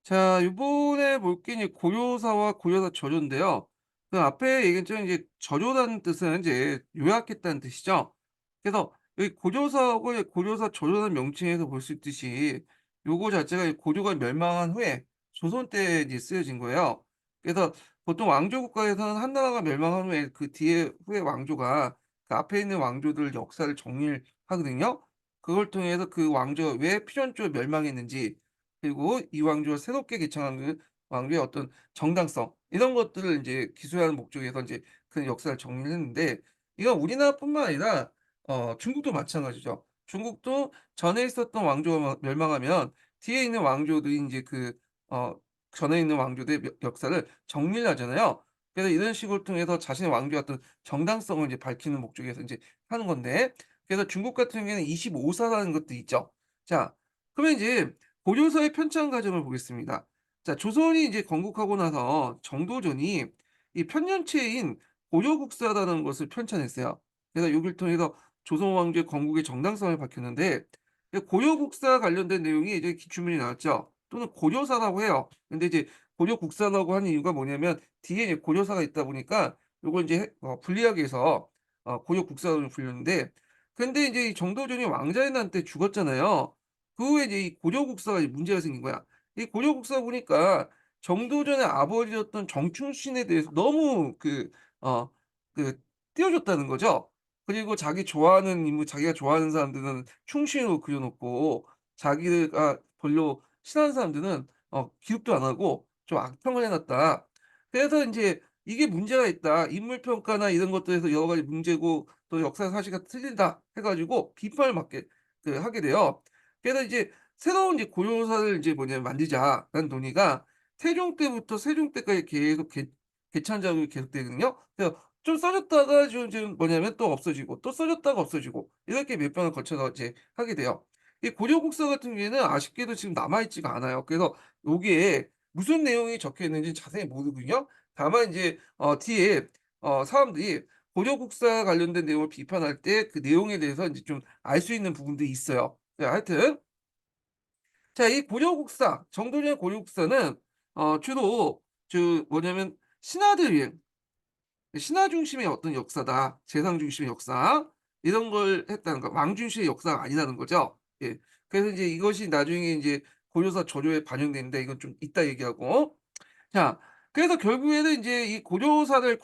자, 요번에 볼 게 이제 고요사와 고요사 저조인데요. 그 앞에 얘기했죠. 이제 저조라는 뜻은 이제 요약했다는 뜻이죠. 그래서 여기 고조사하고 이 고조사 저조라는 명칭에서 볼 수 있듯이 요거 자체가 이 고조가 멸망한 후에 조선 때 이제 쓰여진 거예요. 그래서 보통 왕조 국가에서는 한 나라가 멸망한 후에 그 뒤에 후에 왕조가 그 앞에 있는 왕조들 역사를 정리를 하거든요. 그걸 통해서 그 왕조 왜 필연적으로 멸망했는지, 그리고 이 왕조가 새롭게 개창한 그 왕조의 어떤 정당성, 이런 것들을 인제 기술하는 목적에서 인제 그 역사를 정리를 했는데, 이건 우리나라뿐만 아니라 중국도 마찬가지죠. 중국도 전에 있었던 왕조가 멸망하면 뒤에 있는 왕조들이 인제 어 전에 있는 왕조들의 역사를 정리를 하잖아요. 그래서 이런 식을 통해서 자신의 왕조의 어떤 정당성을 이제 밝히는 목적에서 인제 하는 건데, 그래서 중국 같은 경우에는 25 사라는 것도 있죠. 자, 그러면 이제 고조서의 편찬 과정을 보겠습니다. 자, 조선이 이제 건국하고 나서 정도전이 이 편년체인 고려국사라는 것을 편찬했어요. 그래서 여기를 통해서 조선 왕조의 건국의 정당성을 밝혔는데, 이 고려국사 관련된 내용이 이제 기출문이 나왔죠. 또는 고려사라고 해요. 근데 이제 고려국사라고 하는 이유가 뭐냐면 뒤에 이제 고려사가 있다 보니까 요걸 이제 불리하게 해서 고려국사로 불렸는데, 근데 이제 이 정도전이 왕자의 난 때 죽었잖아요. 그 후에 이제 이 고려국사가 이제 문제가 생긴 거야. 이 고려국사 보니까 정도전의 아버지였던 정충신에 대해서 너무 어 띄워줬다는 거죠. 그리고 자기 좋아하는 인물, 자기가 좋아하는 사람들은 충신으로 그려 놓고, 자기가 별로 싫어하는 사람들은 기억도 안 하고 좀 악평을 해 놨다. 그래서 인제 "이게 문제가 있다. 인물 평가나 이런 것들에서 여러 가지 문제고 또 역사 사실과 틀리다." 해 가지고 비판을 받게 하게 돼요. 그래서 이제 새로운 이제 고요사를 이제 만들자라는 논의가 태종 때부터 세종 때까지 계속 개찬 작업이 계속되거든요. 그래서 좀 써줬다가 좀 뭐냐면 또 없어지고, 또 써줬다가 없어지고, 이렇게 몇 번을 거쳐서 이제 하게 돼요. 이 고려국사 같은 경우에는 아쉽게도 지금 남아 있지가 않아요. 그래서 여기에 무슨 내용이 적혀 있는지 자세히 모르거든요. 다만 이제 뒤에 사람들이 고려국사 관련된 내용을 비판할 때 그 내용에 대해서 인제 좀 알 수 있는 부분들이 있어요. 네, 하여튼 자, 이 고려국사, 정도전의 고려국사는 주로 뭐냐면 신하들 위해, 신하 중심의 어떤 역사다. 재상 중심의 역사. 이런 걸 했다는 거. 왕 중심의 역사가 아니라는 거죠. 예. 그래서 이제 이것이 나중에 인제 고려사 저조에 반영되는데, 이건 좀 이따 얘기하고. 자, 그래서 결국에는 인제 이 고려사를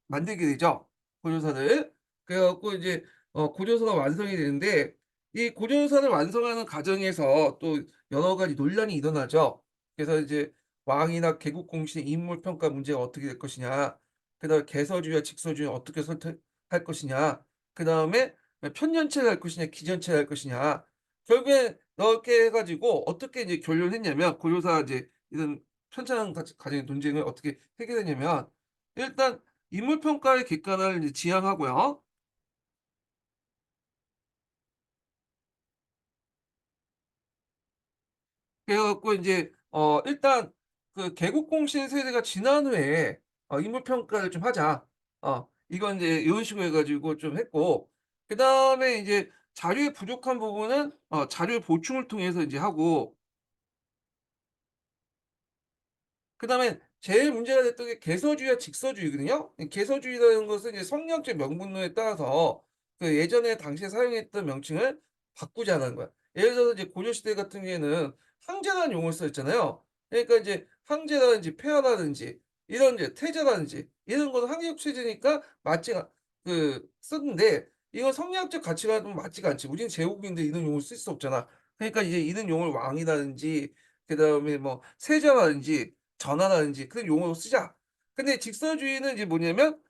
만들게 되죠, 고려사를. 그래 갖고 이제 고려사가 완성이 되는데, 이 고려사를 완성하는 과정에서 또 여러 가지 논란이 일어나죠. 그래서 이제 왕이나 개국 공신의 인물 평가 문제가 어떻게 될 것이냐. 그다음에 개서주의와 직서주의는 어떻게 선택할 것이냐. 그다음에 편년체를 할 것이냐, 기전체를 할 것이냐. 결국에 이렇게 해 가지고 어떻게 이제 결론을 했냐면, 고려사 이제 이런 편찬 과정의 논쟁을 어떻게 해결했냐면, 일단 인물 평가의 객관화를 이제 지향하고요. 그래 갖고 인제 일단 개국 공신 세대가 지난 후에 인물 평가를 좀 하자. 이건 인제 이런 식으로 해 가지고 좀 했고, 그다음에 이제 자료의 부족한 부분은 자료 보충을 통해서 인제 하고, 그다음에 제일 문제가 됐던 게 개서주의와 직서주의거든요. 이 개서주의라는 것은 이제 성리학적 명분론에 따라서 예전에 당시에 사용했던 명칭을 바꾸자는 거야. 예를 들어서 이제 고려시대 같은 경우에는 황제라는 용어를 썼잖아요. 그러니까 이제 황제라든지 폐하라든지 이런 이제 태자라든지 이런 거는 황제국 체제니까 맞지가 썼는데, 이건 성리학적 가치관은 맞지가 않지. 우리는 제국인데 이런 용어를 쓸 수 없잖아. 그러니까 이제 이런 용어를 왕이라든지 그다음에 뭐 세자라든지 전환하는지 그런 용어로 쓰자. 근데 직설주의는 이제 뭐냐면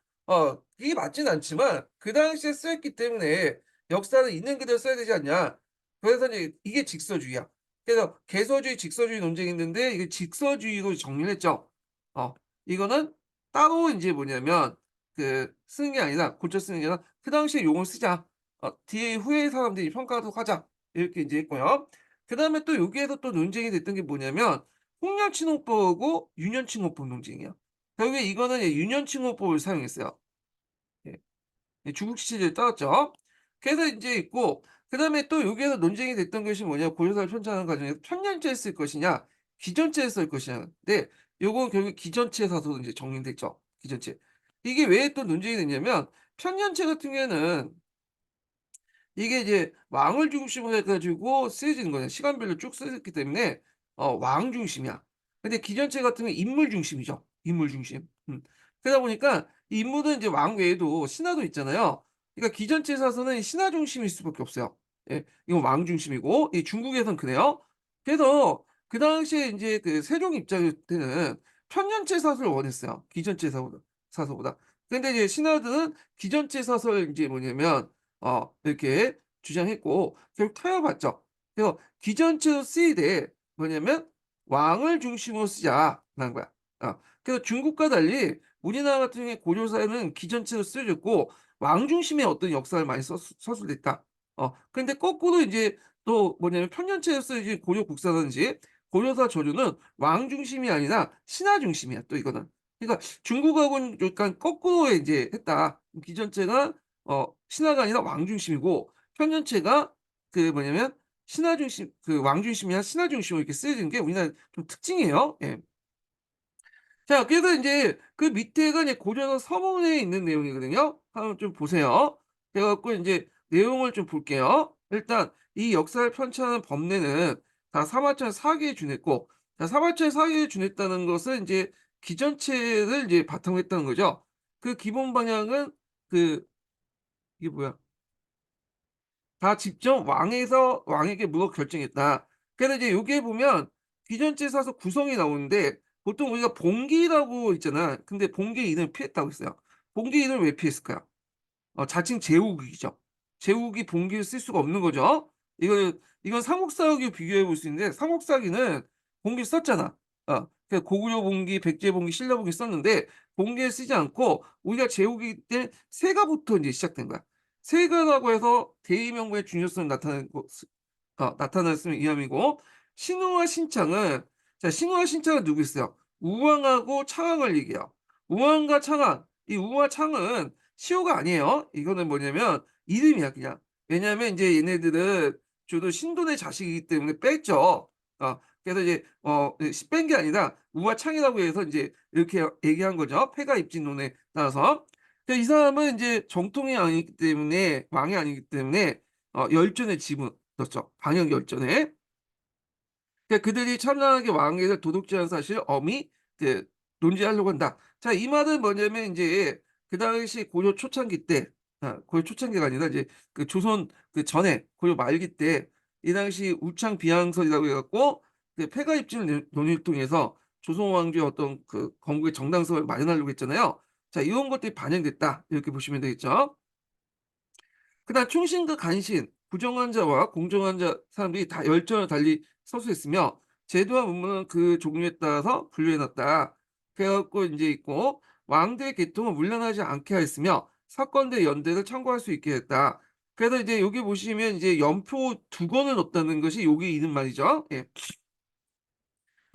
이게 맞진 않지만 그 당시에 쓰였기 때문에 역사는 있는 그대로 써야 되지 않냐. 그래서 이제 이게 직서주의야. 그래서 개서주의, 직서주의 논쟁이 있는데 이게 직서주의로 정리를 했죠. 이거는 따로 인제 뭐냐면 쓰는 게 아니라, 고쳐 쓰는 게 아니라 그 당시에 용어를 쓰자. 뒤에 후에 사람들이 평가하도록 하자. 이렇게 인제 했고요. 그다음에 또 여기에서 또 논쟁이 됐던 게 뭐냐면 홍련칭후법하고 윤현칭후법 논쟁이야. 결국에 이거는 윤현칭후법을 사용했어요. 예. 예, 중국 시체제를 따랐죠. 그래서 인제 있고, 그다음에 또 여기에서 논쟁이 됐던 것이 뭐냐, 고려사를 편찬하는 과정에서 편년제를 쓸 것이냐, 기전체에 쓸 것이냐. 근데 요건 결국 기전체 사서로 이제 정리됐죠. 기전체. 이게 왜 또 논쟁이 됐냐면 편년체 같은 경우에는 이게 이제 왕을 중심으로 해 가지고 쓰여지는 거예요. 시간별로 쭉 쓰였기 때문에 왕 중심이야. 근데 기전체 같은 경우는 인물 중심이죠. 인물 중심. 그러다 보니까 이 인물은 이제 왕 외에도 신하도 있잖아요. 그러니까 기전체 사서는 신하 중심일 수밖에 없어요. 예. 이건 왕 중심이고 이 중국에선 그래요. 그래서 그 당시에 인제 그 세종 입장 때는 편년체 사서를 원했어요, 기전체 사서보다. 근데 이제 신하들은 기전체 사서를 인제 뭐냐면 이렇게 주장했고 결국 타협했죠. 그래서 기전체로 쓰이되 뭐냐면 "왕을 중심으로 쓰자."라는 거야. 그래서 중국과 달리 우리나라 같은 경우에 고려사에는 기전체로 쓰여졌고 왕 중심의 어떤 역사를 많이 서술했다. 근데 거꾸로 인제 또 뭐냐면 편년체로 쓰여진 고려 국사라든지 고려사 저료는 왕 중심이 아니라 신하 중심이야 또 이거는. 그러니까 중국하고는 약간 거꾸로 인제 했다. 기전체가 신하가 아니라 왕 중심이고 편년체가 그 뭐냐면 신하 중심 그 왕 중심이 아니라 신하 중심으로 이렇게 쓰여지는 게 우리나라 좀 특징이에요. 예. 자 그래서 인제 그 밑에가 이제 고려사 서문에 있는 내용이거든요. 한번 좀 보세요. 그래 갖고 인제 내용을 좀 볼게요. 일단 이 역사를 편찬한 법례는 다 사마천 사기에 준했고 자 사마천 사기에 준했다는 것은 인제 기전체를 이제 바탕으로 했다는 거죠. 그 기본 방향은 그 이게 뭐야 다 직접 왕에게 물어 결정했다. 그래서 이제 여기에 보면 기전체 사서 구성이 나오는데 보통 우리가 봉기라고 있잖아. 근데 봉기 이름을 피했다고 했어요. 봉기 이름을 왜 피했을까요? 자칭 제후국이죠. 제후국이 봉기를 쓸 수가 없는 거죠. 이건 삼국사하고 비교해 볼 수 있는데 삼국사기는 봉기를 썼잖아. 고구려 봉기, 백제 봉기, 신라 봉기 썼는데 봉기를 쓰지 않고 우리가 제후국 때 세가부터 인제 시작된 거야. 세가라고 해서 대의명분의 중요성을 나타냈음을 이함이고 신우와 신창은 자 신우와 신창은 누구 있어요? 우왕하고 창왕을 얘기해요. 우왕과 창왕 이 우와 창은 시호가 아니에요. 이거는 뭐냐면 이름이야 그냥. 왜냐하면 인제 얘네들은 주로 신돈의 자식이기 때문에 뺐죠. 그래서 이제 뺀 게 아니라 우와 창이라고 해서 인제 이렇게 얘기한 거죠. 폐가 입진론에 따라서. 이 사람은 인제 정통이 아니기 때문에 왕이 아니기 때문에 열전에 집어넣었죠. 방역 열전에. 그들이 찬란하게 왕에게 도둑질한 사실을 엄히 그 논지하려고 한다. 자 이 말은 뭐냐면 인제 그 당시 고려 초창기 때 고려 초창기가 아니라 이제 그 조선 그 전에 고려 말기 때 이 당시 우창 비양설이라고 해 갖고 그 폐가 입증 논의를 통해서 조선 왕조의 어떤 그 건국의 정당성을 마련하려고 했잖아요. 자 이런 것들이 반영됐다. 이렇게 보시면 되겠죠. 그다음 충신과 간신, 부정한 자와 공정한 자 사람들이 다 열전을 달리 서술했으며 제도와 문문은 그 종류에 따라서 분류해 놨다. 그래 갖고 인제 있고 왕대의 계통을 문란하지 않게 하였으며 사건대 연대를 참고할 수 있게 했다. 그래서 이제 여기 보시면 이제 연표 두 권을 넣었다는 것이 여기 있는 말이죠. 예.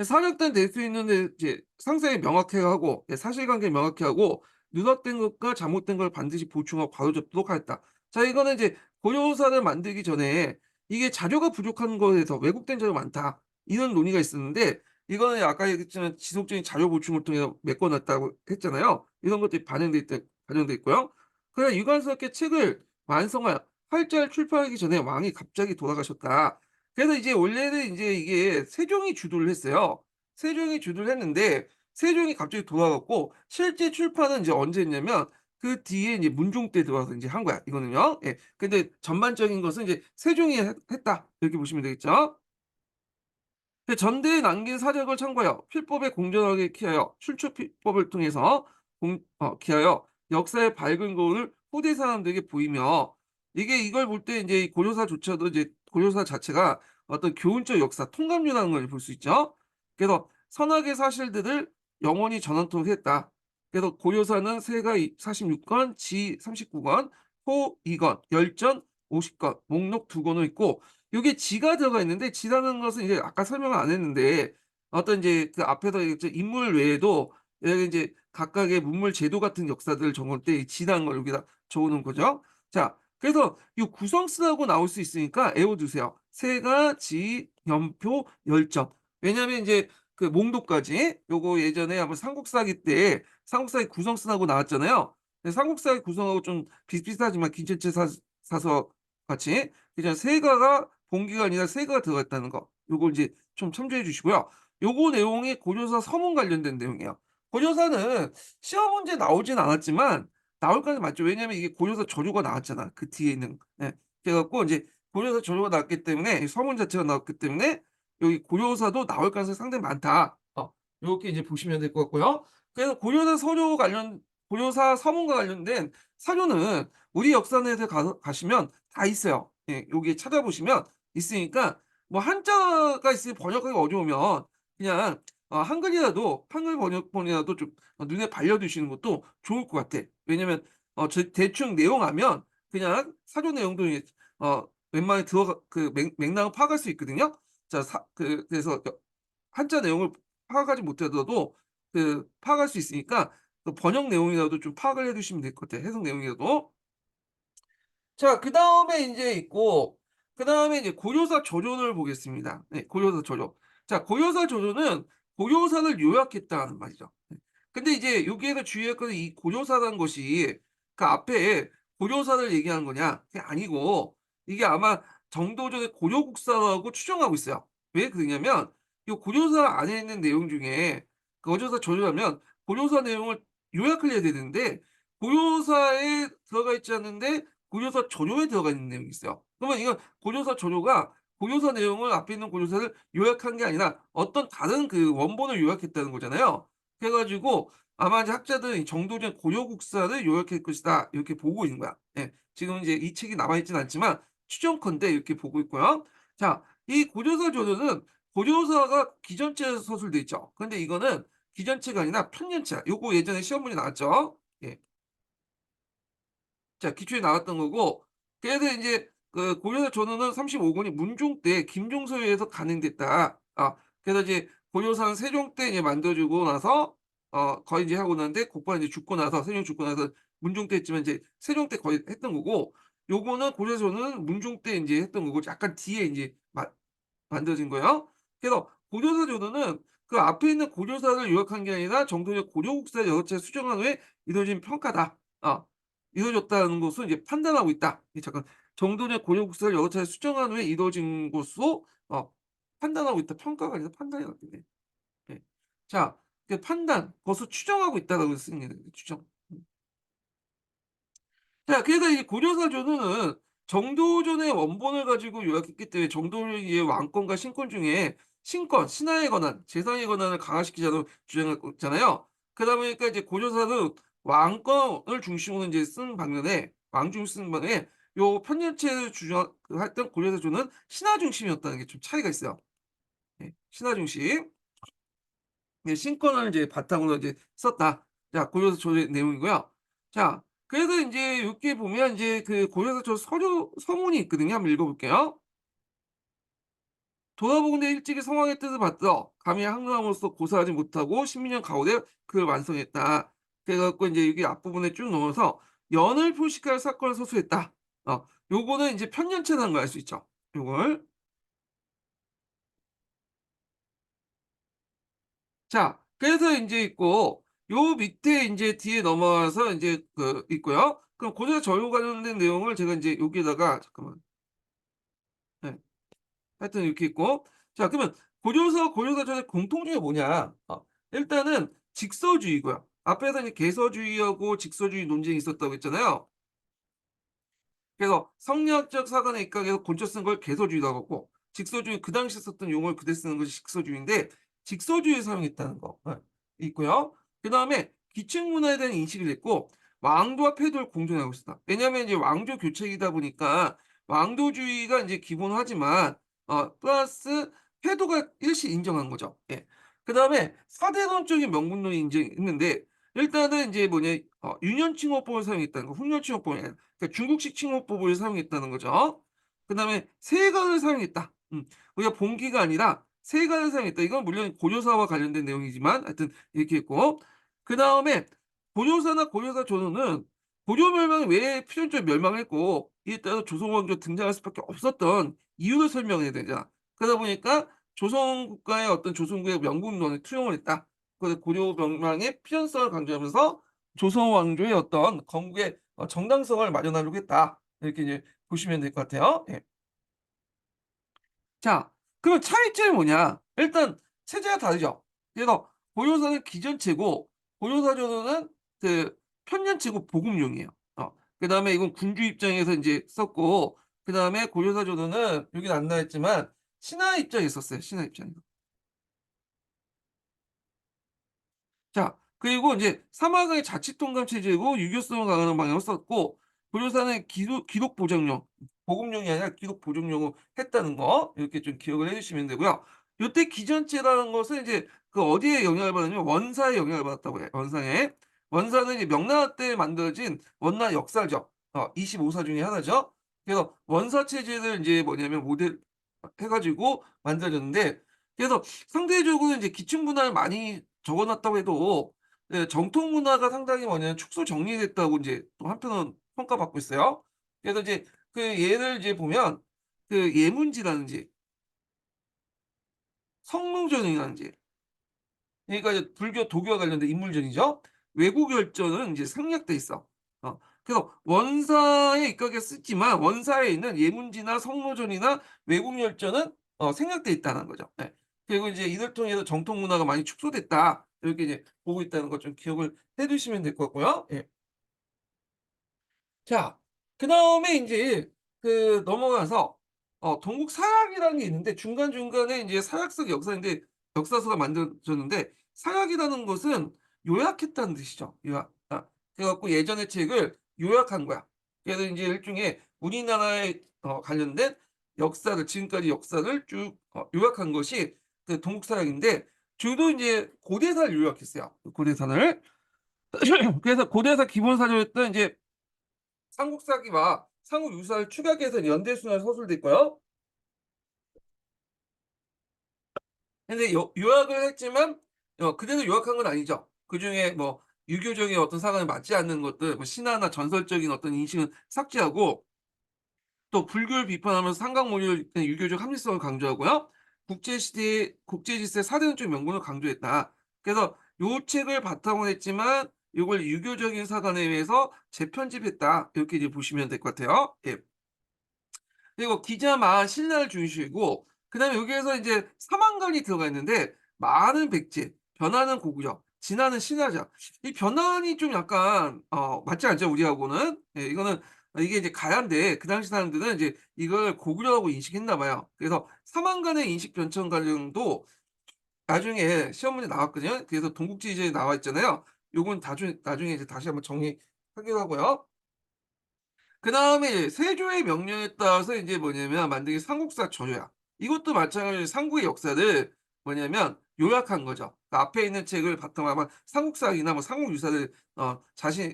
사력단 될 수 있는데 이제 상세히 명확히 하고 사실관계 명확히 하고 누락된 것과 잘못된 걸 반드시 보충하고 바로잡도록 하였다. 자 이거는 이제 고려사를 만들기 전에 이게 자료가 부족한 거에서 "왜곡된 자료가 많다." 이런 논의가 있었는데 이거는 아까 얘기했지만 지속적인 자료 보충을 통해서 메꿔 놨다고 했잖아요. 이런 것들이 반영돼 있고요. 그러나 유관스럽게 책을 완성하여 활자를 출판하기 전에 왕이 갑자기 돌아가셨다. 그래서 이제 원래는 인제 이게 세종이 주도를 했어요. 세종이 주도를 했는데 세종이 갑자기 돌아갔고 실제 출판은 인제 언제 했냐면 그 뒤에 인제 문종 때 들어와서 인제 한 거야 이거는요. 예. 근데 전반적인 것은 이제 세종이 했다 이렇게 보시면 되겠죠. 전대에 남긴 사적을 참고하여 필법에 공정하게 기하여 출처 필법을 통해서 기하여 역사의 밝은 거울을 후대 사람들에게 보이며 이게 이걸 볼 때 인제 이 고려사조차도 이제 고려사 자체가 어떤 교훈적 역사 통감류라는 걸 볼 수 있죠. 그래서 선악의 사실들을 영원히 전하도록 했다. 그래서 고려사는 세가 46 권, 지 39 권, 호 2 권, 열전 50 권, 목록 2 권으로 있고 요게 지가 들어가 있는데 지라는 것은 이제 아까 설명을 안 했는데 어떤 인제 그 앞에서 얘기했죠. 인물 외에도 여기 인제 각각의 문물 제도 같은 역사들을 적을 때 이 지라는 걸 여기다 적어 놓은 거죠. 자 그래서 요 구성쓰라고 나올 수 있으니까 외워 두세요. 세가, 지, 연표, 열전. 왜냐하면 인제 그 몽도까지 요거 예전에 한번 삼국사기 때 삼국사기 구성순하고 나왔잖아요. 근데 삼국사기 구성하고 좀 비슷비슷하지만 김천채 사서 같이 그냥 세가가 본기가 아니라 세가가 들어가 있다는 거 요거 인제 좀 참조해 주시고요. 요거 내용이 고려사 서문 관련된 내용이에요. 고려사는 시험 문제에 나오진 않았지만 나올 가능성이 많죠. 왜냐하면 이게 고려사 전조가 나왔잖아, 그 뒤에 있는. 예. 그래 갖고 인제 고려사 전조가 나왔기 때문에 이 서문 자체가 나왔기 때문에 여기 고려사도 나올 가능성이 상당히 많다. 요렇게 이제 보시면 될 것 같고요. 그래서 고려사 서문과 관련된 사료는 우리 역사넷에 가시면 다 있어요. 예, 여기 찾아보시면 있으니까 뭐 한자가 있으면 번역하기 어려우면 그냥 한글이라도 한글 번역본이라도 좀 눈에 발려 두시는 것도 좋을 것 같아. 왜냐면 대충 내용하면 그냥 사료 내용도 이제 웬만하면 들어가 그 맥락을 파악할 수 있거든요. 자 사 그 그래서 한자 내용을 파악하지 못하더라도 파악할 수 있으니까 그 번역 내용이라도 좀 파악을 해 두시면 될 것 같아요, 해석 내용이라도. 자 그다음에 인제 있고 그다음에 이제 고려사 조조를 보겠습니다. 네 고려사 조조. 자 고려사 조조는 고려사를 요약했다는 말이죠. 네. 근데 이제 여기에서 주의할 것은 이 고려사라는 것이 그 앞에 고려사를 얘기하는 거냐? 그게 아니고 이게 아마 정도전의 고려국사라고 추정하고 있어요. 왜 그러냐면 이 고려사 안에 있는 내용 중에 그 고려사 조조라면 고려사 내용을 요약을 해야 되는데 고려사에 들어가 있지 않는데 고려사 전요에 들어가 있는 내용이 있어요. 그러면 이건 고려사 전요가 고려사 내용을 앞에 있는 고려사를 요약한 게 아니라 어떤 다른 그 원본을 요약했다는 거잖아요. 그래 가지고 아마 이제 학자들은 이 정도전 고려국사를 요약할 것이다 이렇게 보고 있는 거야. 예. 지금 이제 이 책이 남아 있지는 않지만 추정컨대 이렇게 보고 있고요. 자, 이 고려사 조조는 고려사가 기전체에서 서술돼 있죠. 근데 이거는 기전체가 아니라 편년체야. 요거 예전에 시험 문제 나왔죠. 예. 자 기초에 나왔던 거고 그래서 인제 그 고려사 전후는 35 권이 문종 때 김종서에 의해서 간행됐다. 그래서 이제 고려사는 세종 때 이제 만들어 주고 나서 거의 이제 하고 나는데 곧바로 이제 죽고 나서 세종이 죽고 나서 문종 때쯤에 이제 세종 때 거의 했던 거고 요거는 고려사 전후는 문종 때 인제 했던 거고 약간 뒤에 인제 만들어진 거예요. 그래서 고려사 조도는 그 앞에 있는 고려사를 요약한 게 아니라 정도의 고려국사를 여러 차례 수정한 후에 이루어진 평가다. 이루어졌다는 것을 이제 판단하고 있다. 이 잠깐 정도의 고려국사를 여러 차례 수정한 후에 이루어진 것으로 판단하고 있다. 평가가 아니라 판단이 낫겠네. 예. 자, 그 판단, 그것을 추정하고 있다라고 쓰는 게 추정. 자 그래서 이 고려사 조선은 정도전의 원본을 가지고 요약했기 때문에 정도의 왕권과 신권 중에 신권, 신하의 권한, 재상의 권한을 강화시키자고 주장하고 있잖아요. 그러다 보니까 이제 고려사는 왕권을 중심으로 인제 쓴 반면에 왕 중심으로 쓰는 반면에 요 편년체를 주장 했던 고려사조는 신하 중심이었다는 게 좀 차이가 있어요. 예. 신하 중심. 예 신권을 이제 바탕으로 이제 썼다. 자 고려사 조의 내용이고요. 자 그래서 인제 요렇게 보면 인제 그 고려사 조 서류 서문이 있거든요. 한번 읽어 볼게요. "돌아보건대 일찍이 성왕의 뜻을 받들어 감히 항로함으로써 고사하지 못하고 10년 가오되 그를 완성했다." 그래 갖고 인제 여기 앞부분에 쭉 넘어서 연을 표식할 사건을 서술했다. 요거는 인제 편년체라는 걸 알 수 있죠. 요걸. 자 그래서 인제 있고 요 밑에 인제 뒤에 넘어가서 인제 그 있고요. 그럼 고려사 전후 관련된 내용을 제가 인제 여기에다가 잠깐만 예 하여튼 이렇게 있고 자 그러면 고려사 전의 공통점이 뭐냐. 일단은 직서주의고요. 앞에서 이제 개서주의하고 직서주의 논쟁이 있었다고 했잖아요. 그래서 성리학적 사관에 입각해서 본쳐 쓴 걸 개서주의라고 하고 직서주의 그 당시에 썼던 용어를 그대로 쓰는 것이 직서주의인데 직서주의를 사용했다는 거 있고요. 그다음에 기층 문화에 대한 인식을 했고 왕도와 패도를 공존하고 있었다. 왜냐하면 이제 왕조 교체이다 보니까 왕도주의가 이제 기본하지만 플러스 패도가 일시 인정한 거죠. 예. 그다음에 사대론적인 명분론이 인정했는데 일단은 이제 뭐냐 유년칭호법을 사용했다는 거. 훈련칭호법이 아니라 그러니까 중국식 칭호법을 사용했다는 거죠. 그다음에 세관을 사용했다. 우리가 본기가 아니라 세관을 사용했다. 이건 물론 고려사와 관련된 내용이지만 하여튼 이렇게 했고 그다음에 고려사나 고려사 전후는 고려 멸망이 왜 필연적으로 멸망을 했고 이에 따라서 조선 왕조가 등장할 수밖에 없었던 이유를 설명해야 되잖아. 그러다 보니까 조선 국가의 어떤 조선국의 명분론에 투영을 했다. 그래서 고려 명망의 필연성을 강조하면서 조선 왕조의 어떤 건국의 정당성을 마련하려고 했다. 이렇게 이제 보시면 될 것 같아요. 예. 자, 그럼 차이점이 뭐냐? 일단 체제가 다르죠. 그래서 고요사는 기전체고 고요사전은 그 편년체고 복음용이에요. 그다음에 이건 군주 입장에서 인제 썼고, 그다음에 고요사전은 여긴 안 나와 있지만 신하 입장에 썼어요, 신하 입장에서. 자, 그리고 인제 사막의 자치통감 체제고 유교성을 강화하는 방향을 썼고, 고려사는 기록 보정용, 보급용이 아니라 기록 보정용으로 했다는 거 이렇게 좀 기억을 해 주시면 되고요. 요때 기전제라는 것은 이제 그 어디에 영향을 받았냐면 원사에 영향을 받았다고 해요, 원사에. 원사는 이제 명나라 때 만들어진 원나 역사죠. 25사 중에 하나죠. 그래서 원사 체제를 인제 뭐냐면 모델 해 가지고 만들어졌는데, 그래서 상대적으로 인제 기층 문화를 많이 적어 놨다고 해도 예 정통 문화가 상당히 뭐냐면 축소 정리됐다고 인제 또 한편으로는 평가받고 있어요. 그래서 이제 그 예를 이제 보면 그 예문지라든지 성노전이라든지, 그러니까 이제 불교 도교와 관련된 인물전이죠. 왜구결전은 인제 생략돼 있어. 그래서 원사에 입각해 쓰지만 원사에 있는 예문지나 성노전이나 왜구결전은 생략돼 있다는 거죠. 예. 그리고 이제 이를 통해서 '정통 문화가 많이 축소됐다.' 이렇게 이제 보고 있다는 것 좀 기억을 해 두시면 될 것 같고요. 예. 자, 그다음에 인제 그 넘어가서 동국 사약이라는 게 있는데, 중간중간에 인제 사약적 역사인데 역사서가 만들어졌는데, 사약이라는 것은 요약했다는 뜻이죠. 요약. 그래 갖고 예전의 책을 요약한 거야. 그래서 인제 일종의 우리나라에 관련된 역사를, 지금까지 역사를 쭉 요약한 것이 그 동국 사약인데, 주로 인제 고대사를 요약했어요, 그 고대사를. 그래서 고대사 기본 사료였던 인제 삼국사기와 삼국유사를 축약해서 연대순환 서술도 있고요. 근데 요약을 했지만 그대로 요약한 건 아니죠. 그중에 뭐 유교적인 어떤 사관에 맞지 않는 것들, 뭐 신화나 전설적인 어떤 인식은 삭제하고, 또 불교를 비판하면서 삼강모율 등 유교적 합리성을 강조하고요. 국제질서의 사대론적 명분을 강조했다. 그래서 요 책을 바탕으로 했지만 요걸 유교적인 사관에 의해서 재편집했다. 이렇게 이제 보시면 될 것 같아요. 예. 그리고 기자만 신라를 중시고, 그다음에 여기에서 이제 사망관이 들어가 있는데, 많은 백제, 변하는 고구려, 진화는 신화죠. 이 변환이 좀 약간 맞지 않죠, 우리하고는. 예, 이거는 이게 이제 가야인데 그 당시 사람들은 이제 이걸 고구려라고 인식했나 봐요. 그래서 사망간의 인식 변천 관련도 나중에 시험 문제 나왔거든요. 그래서 동국지지에 나와 있잖아요. 요건 나중에 이제 다시 한번 정리하기로 하고요. 그다음에 세조의 명령에 따라서 인제 뭐냐면 만든 게 삼국사 저조야. 이것도 마찬가지로 삼국의 역사를 뭐냐면 요약한 거죠. 그 앞에 있는 책을 바탕으로 아마 삼국사기나 뭐 삼국유사를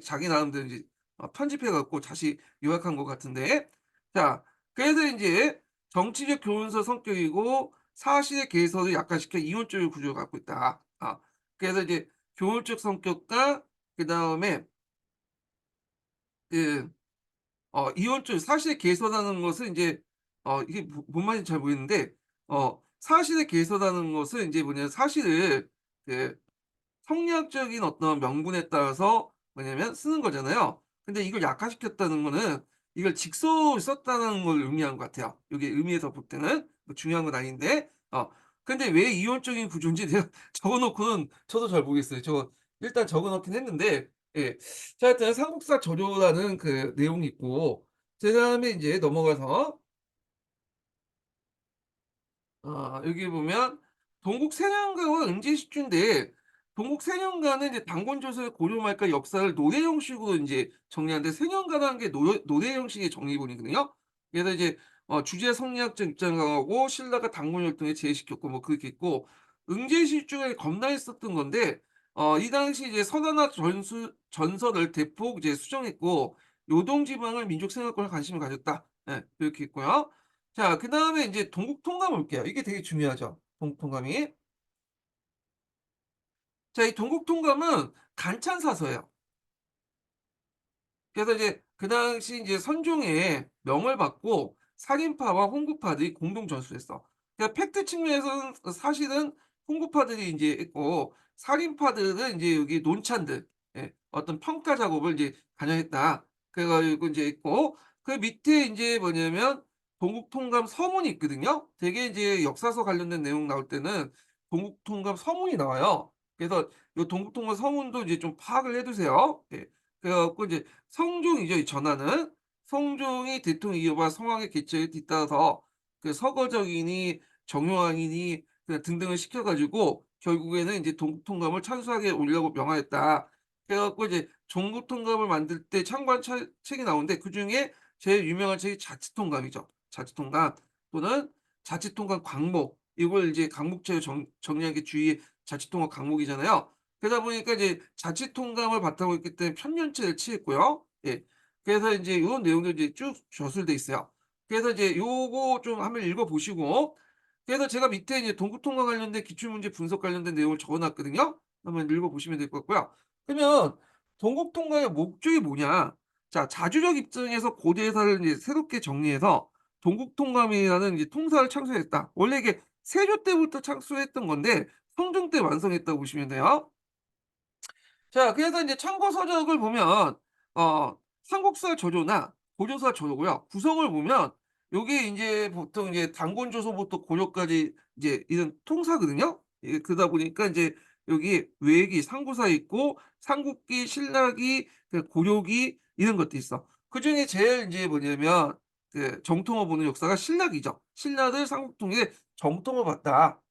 자기 나름대로 인제 편집해 갖고 다시 요약한 것 같은데, 자, 그래서 인제 정치적 교훈서 성격이고 사실의 개서를 약화시켜 이론적인 구조를 갖고 있다. 그래서 이제 교훈적 성격과 그다음에 그 이혼적 사실의 개서라는 것은 인제 이게 뭔 말인지 잘 모르겠는데, 사실의 개서라는 것은 인제 뭐냐면 사실을 그 성리학적인 어떤 명분에 따라서 뭐냐면 쓰는 거잖아요. 근데 이걸 약화시켰다는 거는 이걸 직소를 썼다는 걸 의미하는 것 같아요. 요게 의미에서 볼 때는. 뭐 중요한 건 아닌데. 근데 왜 이혼적인 구조인지 내가 적어 놓고는 저도 잘 모르겠어요. 저거 일단 적어 놓긴 했는데, 예. 자, 하여튼 삼국사 저조라는 그 내용이 있고, 그다음에 인제 넘어가서 여기 보면 동국 세년가와 응제시주인데, 동국 세년가는 이제 단권조선의 고려 말까 역사를 노래 형식으로 인제 정리하는데, 세년가라는 게 노래 형식의 정리본이거든요. 그래서 이제 주제 성리학적 입장을 강하고 신라가 단권 혈통에 제시켰고 뭐 그렇게 있고, 응제시주가 겁나했었던 건데 이 당시 이제 선화나 전설을 대폭 이제 수정했고, 요동 지방을 민족 생활권에 관심을 가졌다. 예, 이렇게 있고요. 자, 그다음에 인제 동국 통감 올게요. 이게 되게 중요하죠, 동국 통감이. 자, 이 동국 통감은 간찬사서예요. 그래서 이제 그 당시 이제 선종의 명을 받고 살인파와 홍구파들이 공동 전술했어. 그러니까 팩트 측면에서는 사실은 홍보파들이 인제 있고 살인파들은 인제 여기 논찬들, 예, 어떤 평가 작업을 인제 반영했다. 그래 가지고 인제 있고 그 밑에 인제 뭐냐면 동국통감 서문이 있거든요. 되게 인제 역사서 관련된 내용 나올 때는 동국통감 서문이 나와요. 그래서 요 동국통감 서문도 이제 좀 파악을 해 두세요. 예. 그래 갖고 이제 성종이죠, 이 전하는. 성종이 대통령 이효와 성왕의 계책에 뒤따라서 그 서거적이니 정요한이니 그 등등을 시켜 가지고 결국에는 인제 동국통감을 찬수하게 올리라고 명하였다. 그래 갖고 이제 종국통감을 만들 때 참고한 책이 나오는데 그중에 제일 유명한 책이 자치통감이죠. 자치통감 또는 자치통감 광목. 이걸 이제 강목체로 정리한 게 주의 자치통감 강목이잖아요. 그러다 보니까 이제 자치통감을 바탕으로 했기 때문에 편년체를 취했고요. 예. 그래서 인제 요런 내용들이 이제 쭉 저술돼 있어요. 그래서 이제 요거 좀 한번 읽어 보시고 그래서 제가 밑에 이제 동국통과 관련된 기출문제 분석 관련된 내용을 적어 놨거든요. 한번 읽어 보시면 될 것 같고요. 그러면 동국통과의 목적이 뭐냐? 자, 자주적 입장에서 고대사를 이제 새롭게 정리해서 동국통감이라는 이제 통사를 창설했다. 원래 이게 세조 때부터 창설했던 건데 성종 때 완성했다고 보시면 돼요. 자, 그래서 인제 참고 서적을 보면 삼국사 저조나 고조사 저조고요. 구성을 보면 요게 인제 보통 이제 단권조서부터 고려까지 이제 이런 통사거든요. 이게 그러다 보니까 인제 여기 외기, 상고사 있고 삼국기, 신라기, 그 고려기 이런 것도 있어. 그중에 제일 인제 뭐냐면 그 정통을 보는 역사가 신라기죠. 신라들 삼국통일에 정통을 봤다.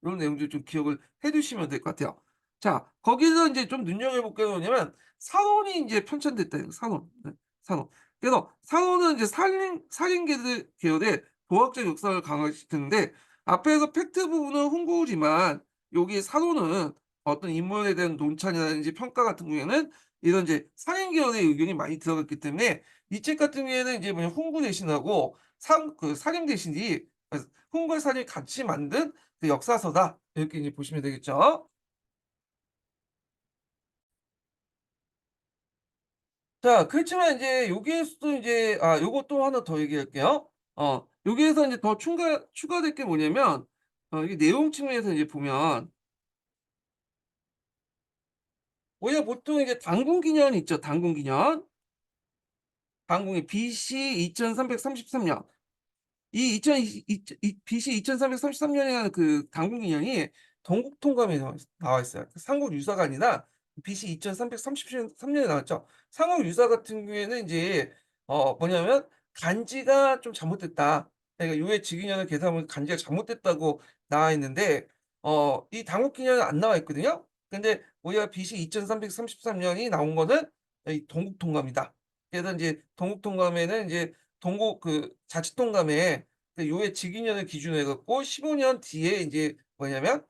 요런 내용들 좀 기억을 해 두시면 될 것 같아요. 자, 거기서 인제 좀 눈여겨볼 게 뭐냐면 산원이 인제 편찬됐다 이거 산원. 네, 산원. 그래서 산원은 이제 살인계들 계열의 도학적 역사를 강화시키는데 앞에서 팩트 부분은 홍보지만 여기 산원은 어떤 인물에 대한 논찬이라든지 평가 같은 경우에는 이런 이제 살인 계열의 의견이 많이 들어갔기 때문에 이 책 같은 경우에는 이제 뭐냐 홍보 대신하고 살인 대신이 홍보와 살인을 같이 만든 그 역사서다. 이렇게 이제 보시면 되겠죠. 자, 그렇지만 인제 여기에서도 인제 요것도 하나 더 얘기할게요. 여기에서 인제 더 추가될 게 뭐냐면 이게 내용 측면에서 이제 보면 우리가 보통 이게 단군기년 있죠, 단군기년. 단군이 BC 2333년. 이 2020 이 BC 2333 년이라는 그 당군기년이 동국통감에 나와 있어요. 그 삼국 유사가 아니라 BC 2333 년에 나왔죠. 삼국 유사 같은 경우에는 인제 뭐냐면 간지가 좀 잘못됐다. 그러니까 요해 직위년을 계산하면 간지가 잘못됐다고 나와 있는데 이 당국기년은 안 나와 있거든요. 근데 우리가 BC 2333 년이 나온 거는 이 동국통감이다. 그래서 인제 동국통감에는 인제 동국 그 자치통감에 그 요해 직위년을 기준으로 해 갖고 15년 뒤에 인제 뭐냐면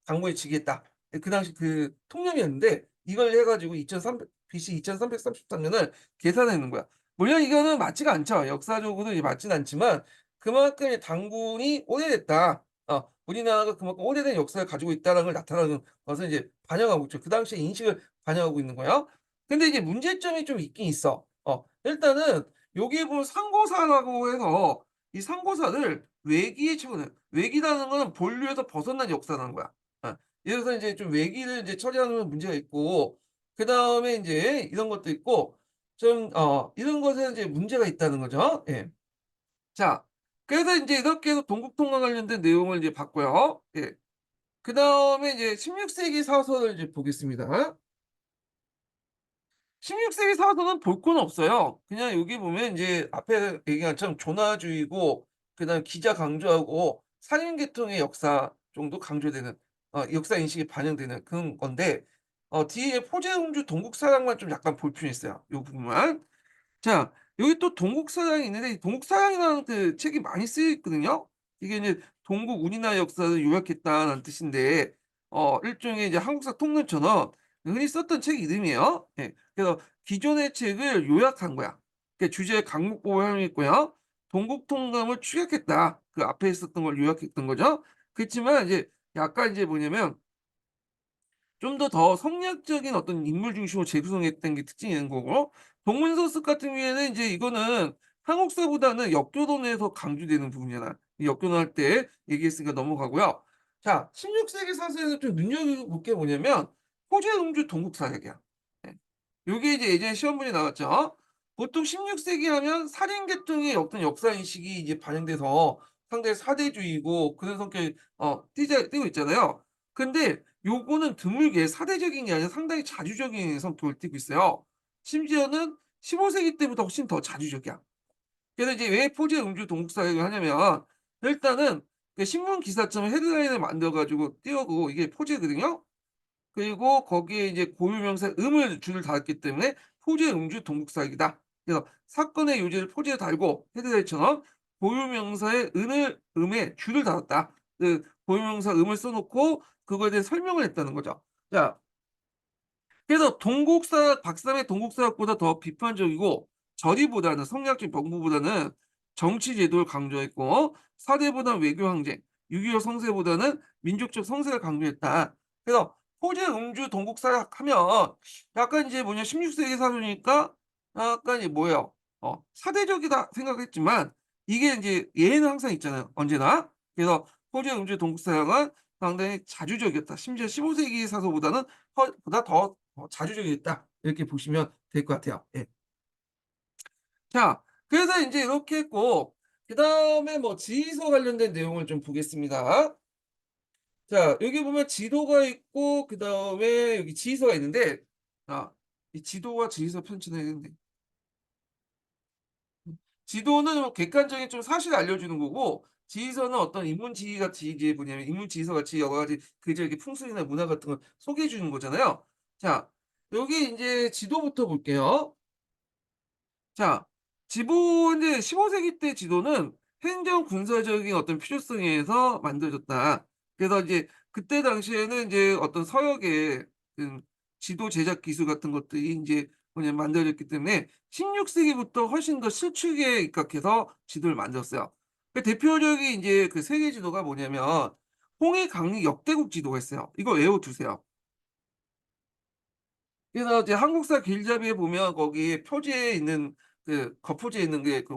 당무에 즉위했다. 예, 그 당시 그 통념이었는데 이걸 해 가지고 2300 BC 2333 년을 계산해 놓은 거야. 물론 이거는 맞지가 않죠. 역사적으로 이제 맞진 않지만 그만큼 이 당군이 오래됐다. 우리나라가 그만큼 오래된 역사를 가지고 있다라는 걸 나타나는 것을 이제 반영하고 있죠. 그 당시의 인식을 반영하고 있는 거예요. 근데 이제 문제점이 좀 있긴 있어. 일단은 여기에 보면 상고사라고 해서 이 상고사를 외기에 처해 외기라는 거는 본류에서 벗어난 역사라는 거야. 예를 들어서 인제 좀 외기를 인제 처리하는 문제가 있고 그다음에 인제 이런 것도 있고 좀 이런 것에 인제 문제가 있다는 거죠. 예. 자, 그래서 인제 이렇게 해서 동국통과 관련된 내용을 이제 봤고요. 예. 그다음에 이제 16 세기 사서를 이제 보겠습니다. 16 세기 사서는 볼 건 없어요. 그냥 여기 보면 인제 앞에 얘기한 것처럼 존화주의고 그다음에 기자 강조하고 살인 계통의 역사 정도 강조되는 역사 인식이 반영되는 그런 건데 뒤에 포제공주 동국사랑만 좀 약간 볼 필요 있어요, 요 부분만. 자, 여기 또 동국사랑이 있는데 이 동국사랑이라는 그 책이 많이 쓰여 있거든요. 이게 이제 "동국 운이나 역사를 요약했다."라는 뜻인데 일종의 이제 한국사 통론처럼 흔히 썼던 책 이름이에요. 예. 그래서 기존의 책을 요약한 거야. 그 주제 강목보호 활용했고요. 동국통감을 축약했다. 그 앞에 있었던 걸 요약했던 거죠. 그렇지만 이제 약간 이제 뭐냐면 좀 더 성리학적인 어떤 인물 중심으로 재구성했던 게 특징이 있는 거고 동문서습 같은 경우에는 인제 이거는 한국사보다는 역교도에서 강조되는 부분이잖아. 역전할 때 얘기했으니까 넘어가고요. 자, 16세기 사세에서 좀 눈여겨볼 게 뭐냐면 호주의 음주 동국 사격이야. 예. 요게 이제 예전에 시험 문제 나왔죠. 보통 16세기 하면 살인 계통의 어떤 역사 인식이 이제 반영돼서 상당히 사대주의고 그런 성격이 띠고 있잖아요. 근데 요거는 드물게 사대적인 게 아니라 상당히 자주적인 성격을 띠고 있어요. 심지어는 15세기 때보다 훨씬 더 자주적이야. 그래서 이제 왜 포제 음주 동국 사격을 하냐면 일단은 그 신문 기사처럼 헤드라인을 만들어 가지고 띄우고 이게 포제거든요. 그리고 거기에 이제 고유명사에 음을 줄을 달았기 때문에 포제 음주 동국 사격이다. 그래서 사건의 요지를 포제에 달고 헤드라인처럼 고유명사에 은을 음에 줄을 달았다. 그 고유명사 음을 써 놓고 그거에 대해 설명을 했다는 거죠. 자, 그래서 동국사 박사의 동국사학보다 더 비판적이고 저리보다는 성리학적 명분보다는 정치 제도를 강조했고 사대보다는 외교 항쟁, 6.25 성세보다는 민족적 성세를 강조했다. 그래서 호재 음주 동국사학 하면 약간 이제 뭐냐 16세기 사조니까 약간 이 뭐예요? 사대적이다 생각했지만 이게 인제 예에는 항상 있잖아요, 언제나. 그래서 호재 음주 동국사학은 상당히 자주적이었다. 심지어 15세기 사서보다는 보다 더 자주적이었다. 이렇게 보시면 될 것 같아요. 예. 자, 그래서 인제 이렇게 했고 그다음에 뭐 지리서 관련된 내용을 좀 보겠습니다. 자, 여기 보면 지도가 있고 그다음에 여기 지리서가 있는데 이 지도와 지리서 편찬을 지도는 뭐 객관적인 좀 사실을 알려주는 거고 지리서는 어떤 인문지리 같이 이제 뭐냐면 인문지리서 같이 여러 가지 그 지역의 풍습이나 문화 같은 걸 소개해 주는 거잖아요. 자, 여기 인제 지도부터 볼게요. 자, 지도 인제 15세기 때 지도는 행정 군사적인 어떤 필요성에 의해서 만들어졌다. 그래서 이제 그때 당시에는 인제 어떤 서역의 그 지도 제작 기술 같은 것들이 인제 뭐냐면 만들어졌기 때문에 16세기부터 훨씬 더 실축에 입각해서 지도를 만들었어요. 그 대표적인 인제 그 세계 지도가 뭐냐면 홍해 강릭 역대국 지도가 있어요. 이거 외워 두세요. 그래서 이제 한국사 길잡이에 보면 거기 표지에 있는 그 겉표지에 있는 게 그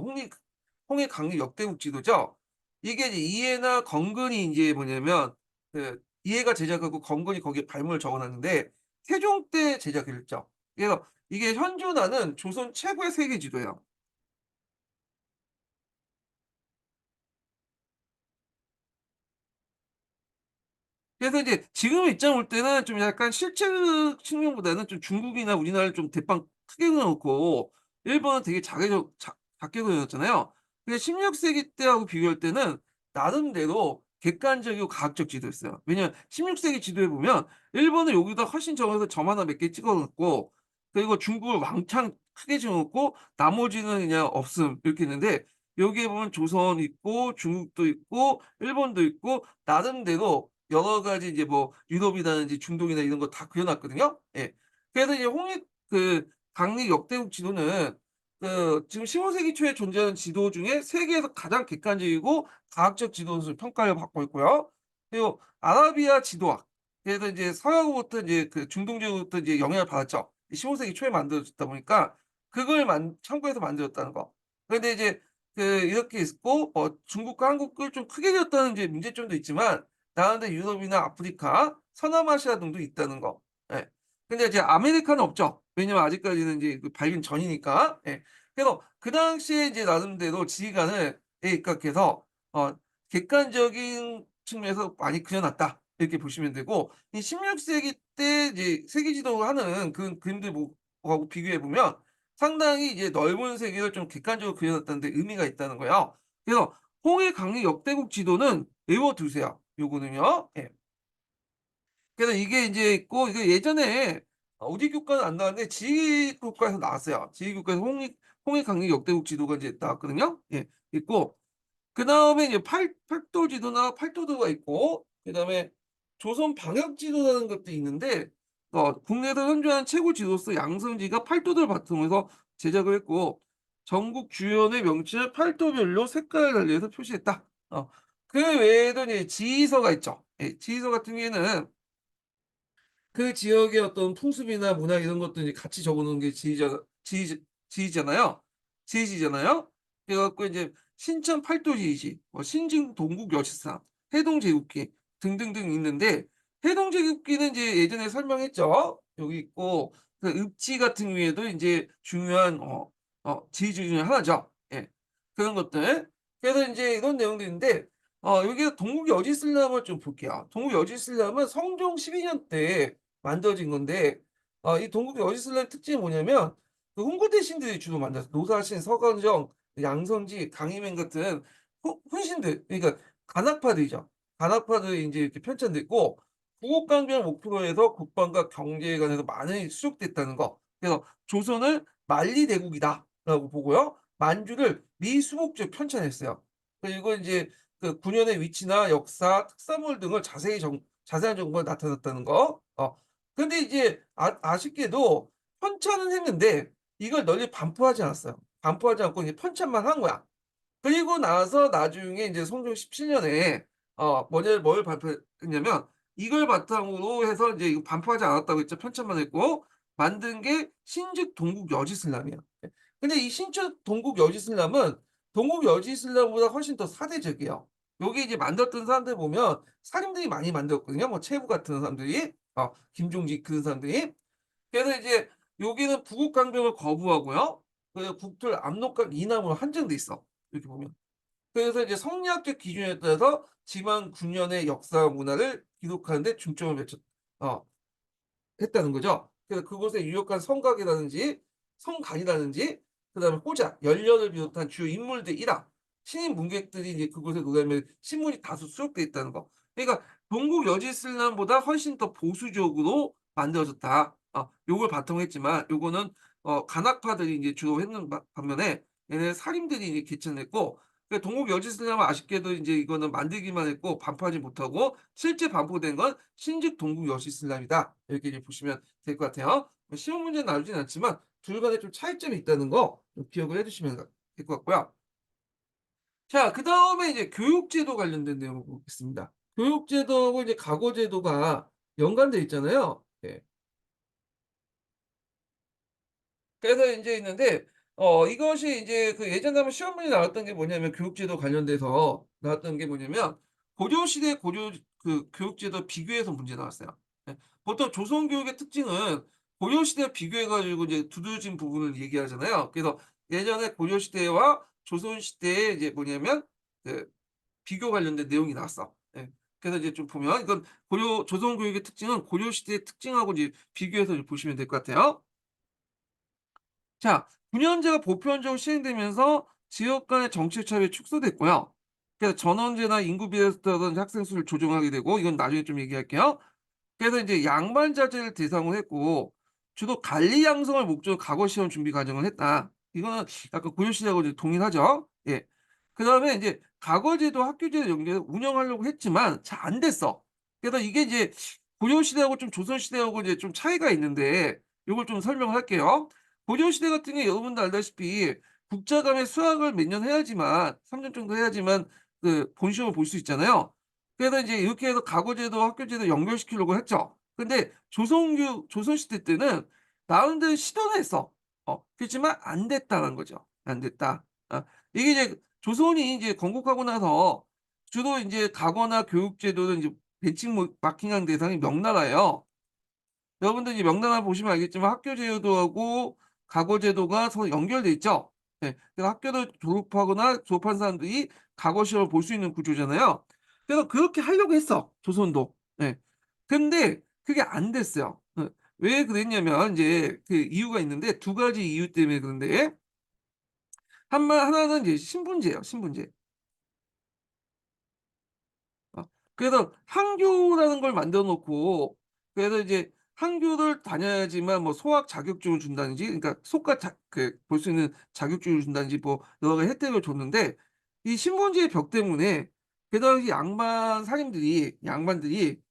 홍해 강릭 역대국 지도죠. 이게 이제 이해나 건근이 인제 뭐냐면 그 이해가 제작하고 건근이 거기에 발문을 적어 놨는데 세종 때 제작을 했죠. 그래서 이게 현존하는 조선 최고의 세계 지도예요. 그래서 이제 지금 입장 볼 때는 좀 약간 실체적 측면보다는 좀 중국이나 우리나라를 좀 대빵 크게 그려 놓고 일본은 되게 작게 그려 놨잖아요. 근데 16세기 때하고 비교할 때는 나름대로 객관적이고 과학적 지도였어요. 왜냐하면 16세기 지도에 보면 일본은 여기다 훨씬 적어서 점 하나 몇 개 찍어 놓고 그리고 중국을 왕창 크게 지어 놓고 나머지는 그냥 없음 이렇게 있는데 여기에 보면 조선 있고 중국도 있고 일본도 있고 나름대로 여러 가지 이제 뭐 유럽이라든지 중동이나 이런 거 다 그려 놨거든요. 예. 그래서 이제 홍익 그 강릭 역대국 지도는 그 지금 15세기 초에 존재하는 지도 중에 세계에서 가장 객관적이고 과학적 지도로서 평가를 받고 있고요. 그리고 아라비아 지도학. 그래서 이제 서양으로부터 이제 그 중동 지역으로부터 이제 영향을 받았죠. 15세기 초에 만들어졌다 보니까 그걸 참고해서 만들었다는 거. 그런데 이제 그 이렇게 있고 중국과 한국을 좀 크게 그렸다는 이제 문제점도 있지만 나은데 유럽이나 아프리카, 서남아시아 등도 있다는 거. 예. 근데 이제 아메리카는 없죠. 왜냐면 아직까지는 이제 그 발견 전이니까. 예. 그래서 그 당시에 이제 나름대로 지휘관을 에 입각해서 객관적인 측면에서 많이 그려 놨다. 이렇게 보시면 되고 이 16세기 때 이제 세계 지도를 하는 그 그림들 하고 비교해 보면 상당히 이제 넓은 세계를 좀 객관적으로 그려 놨다는 데 의미가 있다는 거예요. 그래서 홍해 강릭 역대국 지도는 외워 두세요. 요거는요. 예. 그래서 이게 인제 있고 이게 예전에 우리 교과는 안 나왔는데 지리 교과에서 나왔어요. 지리 교과에서 홍익 강릭 역대국 지도가 인제 나왔거든요. 예. 있고 그다음에 이제 팔도 지도나 팔도도가 있고 그다음에 조선 방역 지도라는 것도 있는데 국내에서 현존하는 최고 지도서 양성지가 팔도를 바탕으로 해서 제작을 했고 전국 주요의 명칭을 팔도별로 색깔을 달리해서 표시했다. 그 외에도 이제 지휘서가 있죠. 예. 지휘서 같은 경우에는 그 지역의 어떤 풍습이나 문화 이런 것들이 같이 적어 놓은 게 지휘잖아요. 지휘지잖아요. 그래 갖고 인제 신천 팔도지지, 뭐 신증 동국 여시상, 해동 제국기 등등등 있는데, 해동 제국기는 이제 예전에 설명했죠. 여기 있고, 그 읍지 같은 경우에도 이제 중요한 지지 중에 하나죠. 예. 그런 것들. 그래서 인제 이런 내용들인데, 여기서 동국 여지슬람을 좀 볼게요. 동국 여지슬람은 성종 12년 때 만들어진 건데, 이 동국 여지슬람의 특징이 뭐냐면, 그 홍고대 신들이 주로 만들었어요. 노사신, 서관정, 양선지, 강희맹 같은 훈신들, 그러니까 간학파들이죠. 간학파들이 인제 이렇게 편찬됐고, 구국강변을 목표로 해서 국방과 경제에 관해서 많이 수록됐다는 거. 그래서 조선을 만리대국이다라고 보고요. 만주를 미수목적 편찬했어요. 그리고 인제 그 군현의 위치나 역사, 특산물 등을 자세한 정보가 나타났다는 거. 근데 이제 아쉽게도 편찬은 했는데 이걸 널리 반포하지 않았어요. 반포하지 않고 이제 편찬만 한 거야. 그리고 나서 나중에 인제 성종 17년에 뭘 발표했냐면, 이걸 바탕으로 해서 이제 이거 반포하지 않았다고 했죠. 편찬만 했고 만든 게 신즉 동국 여지슬람이에요. 예. 근데 이 신즉 동국 여지슬람은 동국 여지슬람보다 훨씬 더 사대적이에요. 요게 이제 만들었던 사람들 보면 사림들이 많이 만들었거든요. 뭐 최부 같은 사람들이, 김종직 그런 사람들이. 그래서 이제 여기는 부국강병을 거부하고요. 그 국토를 압록강 이남으로 한정돼 있어. 이렇게 보면. 그래서 이제 성리학적 기준에 따라서 지방 군현의 역사와 문화를 기록하는 데 중점을 어 했다는 거죠. 그래서 그곳에 유력한 성곽이라든지 성간이라든지, 그다음에 호자, 연령을 비롯한 주요 인물들 일화, 신인 문객들이 이제 그곳에 노래하면 신문이 다수 수록돼 있다는 거. 그러니까 동국 여지슬람보다 훨씬 더 보수적으로 만들어졌다. 요걸 바탕으로 했지만 요거는 간학파들이 이제 주로 했는 반면에 얘네 사림들이 이제 개천했고, 그 동국 여지슬람은 아쉽게도 인제 이거는 만들기만 했고 반포하지 못하고 실제 반포된 건 신직 동국 여시슬람이다. 이렇게 이제 보시면 될 것 같아요. 시험 문제는 나오진 않지만 둘 간에 좀 차이점이 있다는 거 좀 기억을 해 두시면 될 것 같고요. 자, 그다음에 이제 교육제도 관련된 내용을 보겠습니다. 교육제도하고 이제 과거제도가 연관돼 있잖아요. 예. 그래서 인제 있는데, 이것이 인제 그 예전에 한번 시험 문제 나왔던 게 뭐냐면, 교육제도 관련돼서 나왔던 게 뭐냐면, 고려시대 교육제도 비교해서 문제 나왔어요. 예. 보통 조선 교육의 특징은 고려시대와 비교해 가지고 이제 두드러진 부분을 얘기하잖아요. 그래서 예전에 고려시대와 조선시대에 이제 뭐냐면 그 비교 관련된 내용이 나왔어. 예. 그래서 이제 좀 보면 이건 조선 교육의 특징은 고려시대의 특징하고 이제 비교해서 이제 보시면 될 것 같아요. 자, 9년제가 보편적으로 시행되면서 지역 간의 정치 차별이 축소됐고요. 그래서 전원제나 인구 비례라든지 학생 수를 조정하게 되고, 이건 나중에 좀 얘기할게요. 그래서 이제 양반 자제를 대상으로 했고, 주로 관리 양성을 목적으로 과거 시험 준비 과정을 했다. 이거는 약간 고려시대하고 이제 동일하죠. 예. 그다음에 이제 과거제도 학교제도 연계해서 운영하려고 했지만 잘 안 됐어. 그래서 이게 이제 고려시대하고 좀 조선시대하고 이제 좀 차이가 있는데, 요걸 좀 설명을 할게요. 고려시대 같은 경우에 여러분도 알다시피 국자 간의 수학을 몇 년 해야지만, 3년 정도 해야지만 그 본시험을 볼 수 있잖아요. 그래서 이제 이렇게 해서 과거제도 학교제도 연결시키려고 했죠. 근데 조선시대 때는 나름대로 시도는 했어. 그렇지만 안 됐다는 거죠. 안 됐다. 이게 이제 조선이 이제 건국하고 나서 주로 인제 가거나 교육제도는 이제 마킹한 대상이 명나라예요. 여러분들 이제 명단을 보시면 알겠지만 학교 제도하고 과거 제도가 서로 연결돼 있죠. 예. 그래서 학교를 졸업한 사람들이 과거 시험을 볼 수 있는 구조잖아요. 그래서 그렇게 하려고 했어, 조선도. 예. 근데 그게 안 됐어요. 왜 그랬냐면 인제 그 이유가 있는데, 두 가지 이유 때문에 그런데, 하나는 이제 신분제예요, 신분제. 어 그래서 한교라는 걸 만들어 놓고, 그래서 이제 한교를 다녀야지만 뭐 소학 자격증을 준다든지, 그러니까 속과 자 그 볼 수 있는 자격증을 준다든지 뭐 여러 가지 혜택을 줬는데, 이 신분제의 벽 때문에 그 당시 양반들이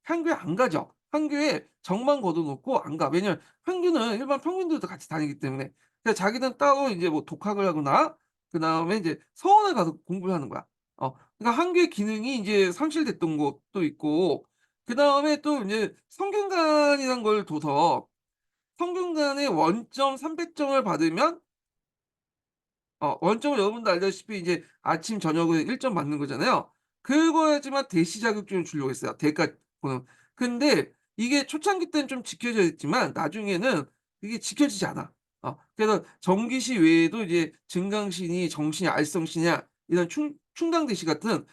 한교에 안 가죠. 한교에 정만 거둬 놓고 안 가. 왜냐면 한교는 일반 평민들도 같이 다니기 때문에. 그래서 자기는 따로 인제 뭐 독학을 하거나 그다음에 이제 서원에 가서 공부를 하는 거야. 그러니까 한계의 기능이 인제 상실됐던 것도 있고, 그다음에 또 인제 성균관이란 걸 둬서 성균관에 원점 300 점을 받으면 원점은 여러분도 알다시피 이제 아침 저녁을 1점 맞는 거잖아요. 그거야지만 대시 자격증을 주려고 했어요, 대과고는. 근데 이게 초창기 때는 좀 지켜져 있지만 나중에는 이게 지켜지지 않아. 그래서 정기시 외에도 이제 증강시니, 정시, 알성시냐 이런 충당대시 같은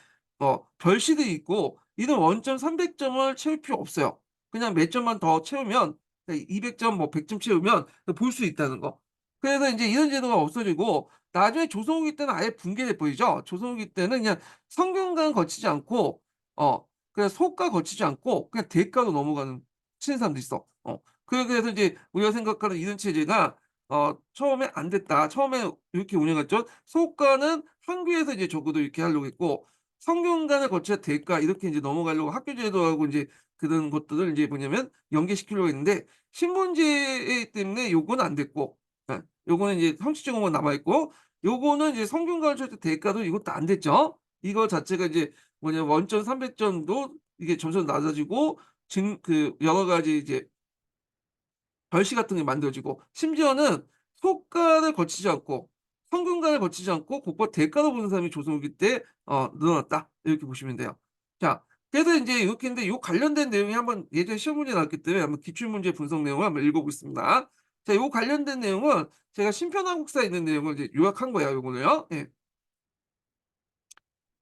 별시들이 있고, 이런 원점 300 점을 채울 필요 없어요. 그냥 몇 점만 더 채우면, 200점 뭐 100점 채우면 볼 수 있다는 거. 그래서 인제 이런 제도가 없어지고 나중에 조선후기 때는 아예 붕괴돼 버리죠. 조선후기 때는 그냥 성균관 거치지 않고 그냥 소가 거치지 않고 그냥 대가로 넘어가는 치는 사람도 있어. 그래서 이제 우리가 생각하는 이런 체제가 처음에 안 됐다. 처음에 이렇게 운영했죠. 소가는 한교에서 이제 적어도 이렇게 하려고 했고, 성균관을 거쳐야 대가 이렇게 인제 넘어가려고 학교 제도하고 인제 그런 것들을 인제 뭐냐면 연계시키려고 했는데, 신분제 때문에 요거는 안 됐고, 요거는 이제 형식적으로만 남아 있고, 요거는 이제 성균관을 칠 때 대가도 이것도 안 됐죠. 이거 자체가 이제 원점 300 점도 이게 점점 낮아지고, 여러 가지 이제 별시 같은 게 만들어지고, 심지어는 소가를 거치지 않고 성균관을 거치지 않고 곧바로 대가로 보는 사람이 조선 후기 때 늘어났다. 이렇게 보시면 돼요. 자, 그래서 인제 요렇게 했는데 요 관련된 내용이 한번 예전에 시험 문제에 나왔기 때문에 한번 기출 문제 분석 내용을 한번 읽어 보겠습니다. 자, 요 관련된 내용은 제가 신편한국사에 있는 내용을 이제 요약한 거예요, 요거는요. 예.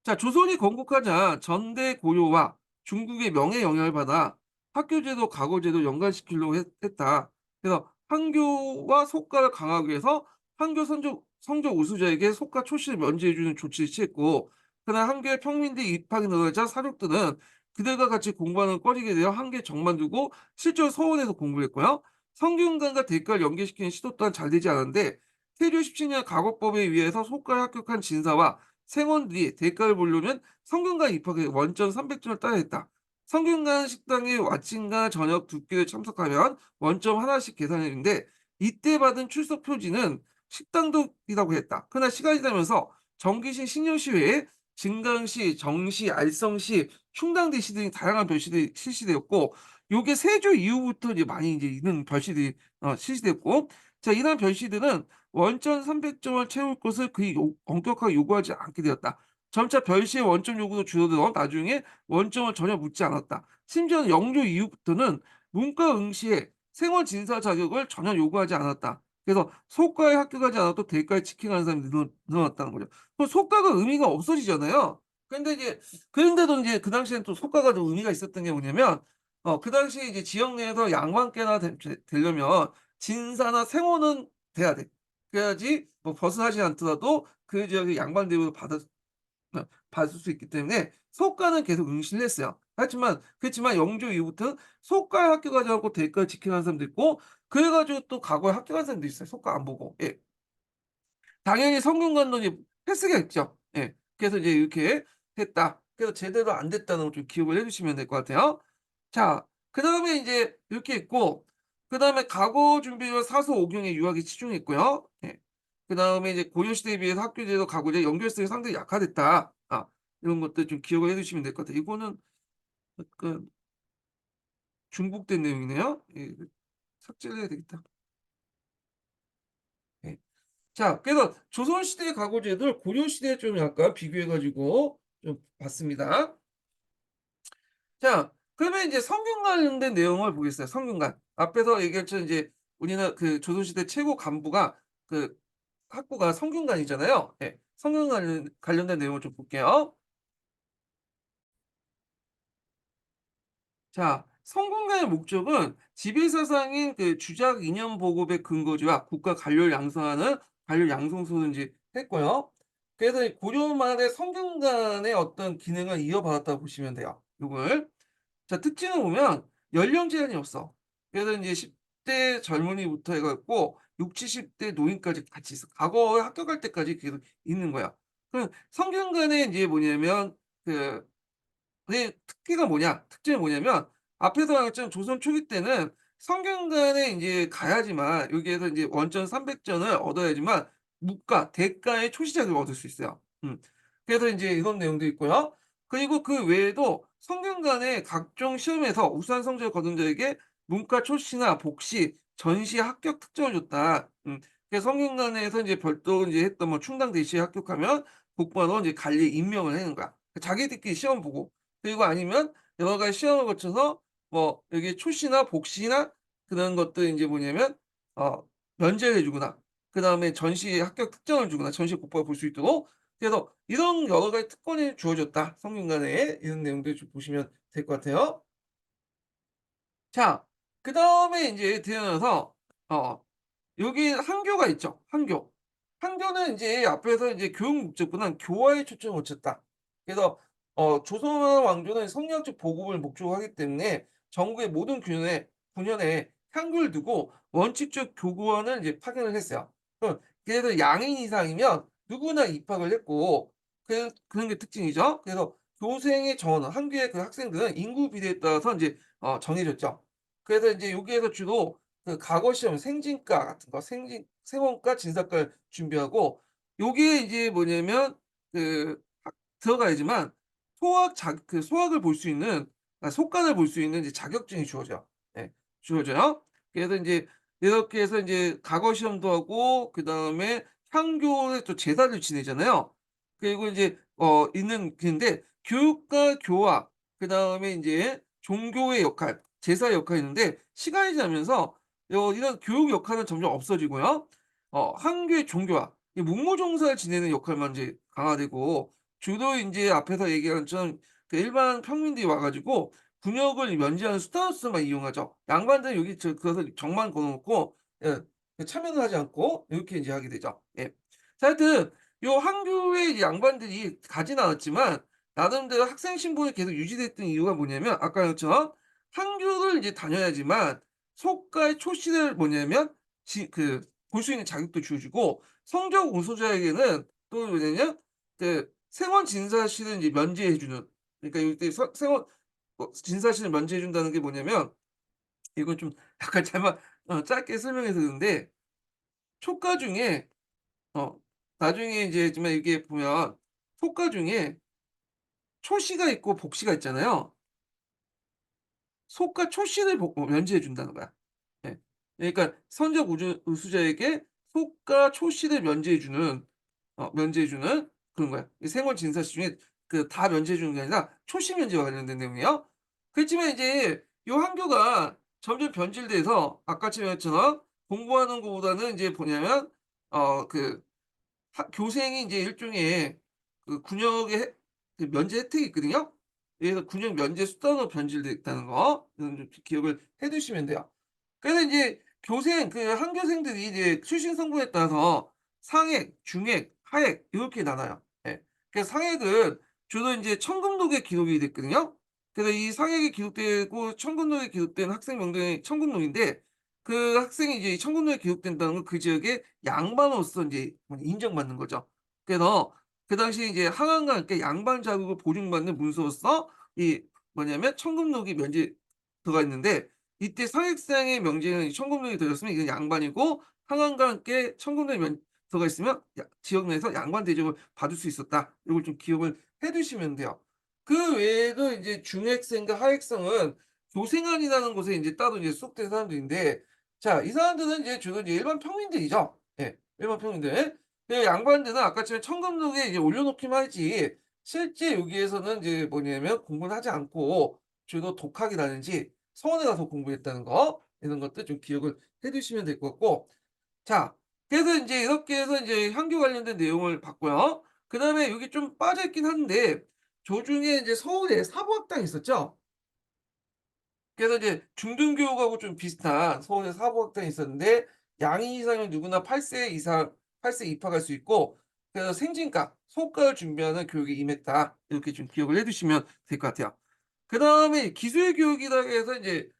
자, 조선이 건국하자 전대 고요와 중국의 명의 영향을 받아 학교제도, 과거제도 연관시키려고 했다. 그래서 한교와 속가를 강화하기 위해서 한교 성적 우수자에게 속가 초시를 면제해주는 조치를 취했고, 그러나 한교의 평민들이 입학이 늘어나자 사족들은 그들과 같이 공부하는 꺼리게 되어 한교에 정만두고 실제로 서원에서 공부를 했고요. 성균관과 대가를 연계시키는 시도 또한 잘 되지 않았는데, 태조 17년 가곡법에 의해서 속가에 합격한 진사와 생원들이 대가를 보려면 성균관 입학에 원점 300 점을 따야 했다. 성균관 식당에 아침과 저녁 두 끼를 참석하면 원점 하나씩 계산했는데, 이때 받은 출석 표지는 식당독이라고 했다. 그러나 시간이 지나면서 정기시, 신여시 외에 증강시, 정시, 알성시, 충당대시 등이 다양한 별시들이 실시되었고, 요게 세조 이후부터 이제 많이 이제 이런 별시들이 실시됐고, 자, 이러한 별시들은 원점 300 점을 채울 것을 그리 엄격하게 요구하지 않게 되었다. 점차 별시의 원점 요구도 줄어들어 나중에 원점을 전혀 묻지 않았다. 심지어는 영조 이후부터는 문과 응시에 생활 진사 자격을 전혀 요구하지 않았다. 그래서 소과에 합격하지 않아도 대과에 치킨하는 사람이 늘어났다는 거죠. 그 소과가 의미가 없어지잖아요. 근데 이제 그런데도 이제 그 당시에는 또 소과가 좀 의미가 있었던 게 뭐냐면, 그 당시에 이제 지역 내에서 양반께나 되려면 진사나 생호는 돼야 돼. 그래야지 뭐 벗어나지 않더라도 그 지역의 양반 대우를 받을 수 있기 때문에 소과는 계속 응시를 했어요. 그렇지만 영조 이후부터는 소과에 합격하지 않고 대과를 지켜가는 사람도 있고, 그래 가지고 또 과거에 합격한 사람도 있어요, 소과 안 보고. 예. 당연히 성균관도 이제 패스가 있죠. 예. 그래서 이제 이렇게 했다. 그래서 제대로 안 됐다는 걸 좀 기억을 해 주시면 될 것 같아요. 자, 그다음에 인제 이렇게 있고, 그다음에 과거 준비와 사서 오경에 유학에 치중했고요. 예. 그다음에 이제 고려시대에 비해서 학교제도 가구제 연결성이 상당히 약화됐다. 이런 것들 좀 기억을 해 두시면 될 것 같아요. 이거는 약간 중복된 내용이네요. 예. 이거 삭제를 해야 되겠다. 예. 자, 그래서 조선시대 가구제도를 고려시대에 좀 약간 비교해 가지고 좀 봤습니다. 자, 그러면 인제 성균 관련된 내용을 보겠어요, 성균관. 앞에서 얘기했죠. 인제 우리나라 그 조선시대 최고 간부가 그 학부가 성균관이잖아요. 예. 성균 관련된 내용을 좀 볼게요. 자, 성균관의 목적은 지배사상인 그 주작 이념 보급의 근거지와 국가 관료를 양성하는 관료 양성소를 인제 했고요. 그래서 이 고려 말에 성균관의 어떤 기능을 이어받았다고 보시면 돼요, 요걸. 자, 특징을 보면 연령 제한이 없어. 그래서 인제 10대 젊은이부터 해 갖고 60-70대 노인까지 같이 있어. 과거에 합격할 때까지 계속 있는 거야. 그럼 성균관에 인제 뭐냐면 그 특기가 뭐냐, 특징이 뭐냐면 앞에서 말했지만 조선 초기 때는 성균관에 인제 가야지만, 여기에서 인제 원점 300 점을 얻어야지만 묵가, 대가의 초시작을 얻을 수 있어요. 그래서 인제 이런 내용도 있고요. 그리고 그 외에도 성균관의 각종 시험에서 우수한 성적을 거둔 자에게 문과 초시나 복시, 전시 합격 특정을 줬다. 그래서 성균관에서 이제 별도로 이제 했던 뭐 충당 대시에 합격하면 복받아 이제 관리에 임명을 하는 거야. 자기들끼리 시험 보고. 그리고 아니면 여러 가지 시험을 거쳐서 뭐 여기 초시나 복시나 그런 것들 인제 뭐냐면 어 면제를 해 주거나 그다음에 전시에 합격 특전을 주거나 전시 곧바로 볼 수 있도록 그래서 이런 여러 가지 특권이 주어졌다. 성균관에 이런 내용들 좀 보시면 될 것 같아요. 자 그다음에 인제 들어서 어 여기 한교가 있죠, 한교. 한교는 인제 앞에서 이제 교육 목적보다는 교화에 초점을 맞췄다. 그래서 조선 왕조는 성리학적 보급을 목적으로 하기 때문에 전국의 모든 군현에 한교를 두고 원칙적 교구원을 이제 파견을 했어요. 그래서 양인 이상이면 누구나 입학을 했고 그런 게 특징이죠. 그래서 교생의 정원은 한교의 그 학생들은 인구 비례에 따라서 인제 정해졌죠. 그래서 인제 여기에서 주로 그 과거 시험 생진과 같은 거 생원과 진사과를 준비하고 요게 이제 뭐냐면 그 들어가야지만 소학을 볼 수 있는 속관을 볼 수 있는 이제 자격증이 주어져요. 예. 주어져요. 그래서 인제 이렇게 해서 인제 과거 시험도 하고 그다음에 향교에 또 제사를 지내잖아요. 그리고 인제 있는 근데 교육과 교화 그다음에 인제 종교의 역할, 제사의 역할이 있는데 시간이 지나면서 이런 교육 역할은 점점 없어지고요. 한교의 종교화, 이 문무종사를 지내는 역할만 이제 강화되고 주로 인제 앞에서 얘기한 좀 그 일반 평민들이 와 가지고 군역을 면제하는 수단으로서만 이용하죠. 양반들은 여기 그것을 정만 걸어 놓고 예 참여는 하지 않고 이렇게 인제 하게 되죠. 예. 자 하여튼 요 한교의 이 양반들이 가진 않았지만 나름대로 학생 신분이 계속 유지됐던 이유가 뭐냐면 아까 것처럼 한교를 이제 다녀야지만 속과의 초시를 뭐냐면 볼 수 있는 자격도 주어지고 성적 우수자에게는 또 뭐냐면 그 생원 진사시를 이제 면제해 주는 그러니까 이때 서 생원 진사시를 면제해 준다는 게 뭐냐면 이건 좀 약간 잘못 짧게 설명해서 그런데 초과 중에 어 나중에 이제 좀 이게 보면 초과 중에 초시가 있고 복시가 있잖아요. 속과 초시를 면제해 준다는 거야. 예. 그러니까 선적 우수자에게 속과 초시를 면제해 주는 그런 거야. 이 생활 진사시 중에 그 다 면제해 주는 게 아니라 초시 면제와 관련된 내용이에요. 그렇지만 이제 요 한교가 점점 변질돼서 아까처럼 했처럼 공부하는 것보다는 인제 뭐냐면 그 교생이 인제 일종의 그 군역의 그 면제 혜택이 있거든요. 그래서 군역 면제 수단으로 변질됐다는 거 이건 좀 기억을 해 두시면 돼요. 그래서 인제 그 한교생들이 이제 출신 성분에 따라서 상액, 중액, 하액 요렇게 나눠요. 예. 그래서 상액은 주로 인제 청금록에 기록이 됐거든요. 그래서 이 상액이 기록되고 청금록에 기록된 학생 명단이 청금록인데 그 학생이 이제 청금록에 기록된다는 건 그 지역의 양반으로서 인제 인정받는 거죠. 그래서 그 당시에 이제 항암과 함께 양반 자격을 보증받는 문서로서 이 뭐냐면 청금록이 들어가 있는데 이때 사익상의 명제는 청금록이 들어갔으면 이건 양반이고 항암과 함께 청금록이 들어가 있으면 지역 내에서 양반 대접을 받을 수 있었다. 요걸 좀 기억을 해 두시면 돼요. 그 외에도 인제 중액생과 하액생은 교생안이라는 곳에 인제 따로 이제 수록된 사람들인데 자 이 사람들은 이제 주로 이제 일반 평민들이죠. 예. 일반 평민들. 그 양반들은 아까처럼 청금록에 이제 올려놓기만 하지 실제 여기에서는 이제 뭐냐면 공부를 하지 않고 주로 독학이라든지 서원에 가서 공부했다는 거 이런 것들 좀 기억을 해 두시면 될 것 같고 자 그래서 인제 이렇게 해서 인제 향교 관련된 내용을 봤고요. 그다음에 여기 좀 빠져 있긴 한데 조중에 인제 서울에 사보학당이 있었죠. 그래서 이제 중등교육하고 좀 비슷한 서울에 사보학당이 있었는데 양인 이상이면 누구나 8세 입학할 수 있고 그래서 생진과 소과를 준비하는 교육에 임했다. 이렇게 좀 기억을 해 두시면 될 것 같아요. 그다음에 기술 교육이라고 해서 인제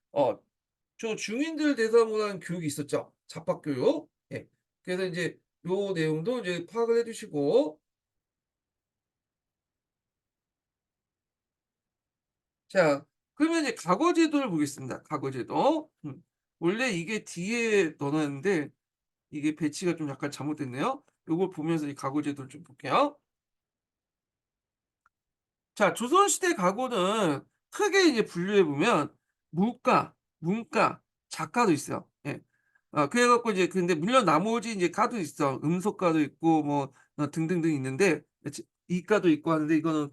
중인들 대상으로 한 교육이 있었죠. 잡학 교육. 예. 그래서 인제 요 내용도 이제 파악을 해 두시고 자 그러면 이제 과거 제도를 보겠습니다. 과거 제도. 원래 이게 뒤에 넣어 놨는데 이게 배치가 좀 약간 잘못됐네요. 요걸 보면서 이 가구 제도를 좀 볼게요. 자 조선시대 가구는 크게 이제 분류해 보면 무가, 문가, 작가도 있어요. 예. 그래 갖고 이제 근데 물론 나머지 이제 가도 있어. 음소가도 있고 뭐 등등등 있는데 이가도 있고 하는데 이거는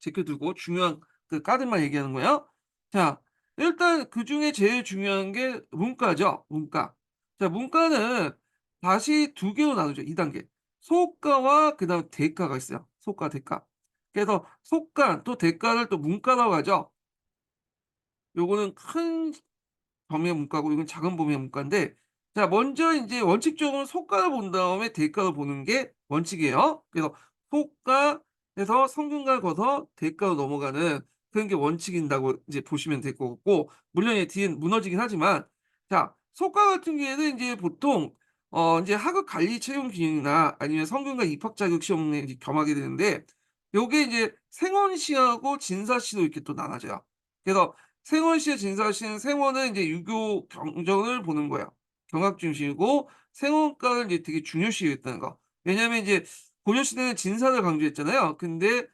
제껴 두고 중요한 가들만 얘기하는 거예요. 자, 일단 그중에 제일 중요한 게 문가죠, 문가. 자, 문가는 다시 두 개로 나누죠, 2 단계. 소가와 그다음에 대가가 있어요. 소가, 대가. 그래서 소가 또 대가를 또 문가라고 하죠. 요거는 큰 범위의 문과고 이건 작은 범위의 문과인데, 자 먼저 인제 원칙적으로 소가를 본 다음에 대가를 보는 게 원칙이에요. 그래서 소가에서 성균관을 거서 대가로 넘어가는 그런 게 원칙인다고 이제 보시면 될 것 같고, 물론 이 뒤엔 무너지긴 하지만, 자 소가 같은 경우에는 인제 보통 인제 하급 관리 채용 기준이나 아니면 성균관 입학 자격 시험에 이제 겸하게 되는데, 요게 이제 생원시하고 진사시로 이렇게 또 나눠져요. 그래서 생원시의 진사시는 생원은 이제 유교 경전을 보는 거예요. 경학 중심이고 생원가를 이제 되게 중요시 여겼다는 거. 왜냐하면 이제 고려 시대는 진사를 강조했잖아요. 근데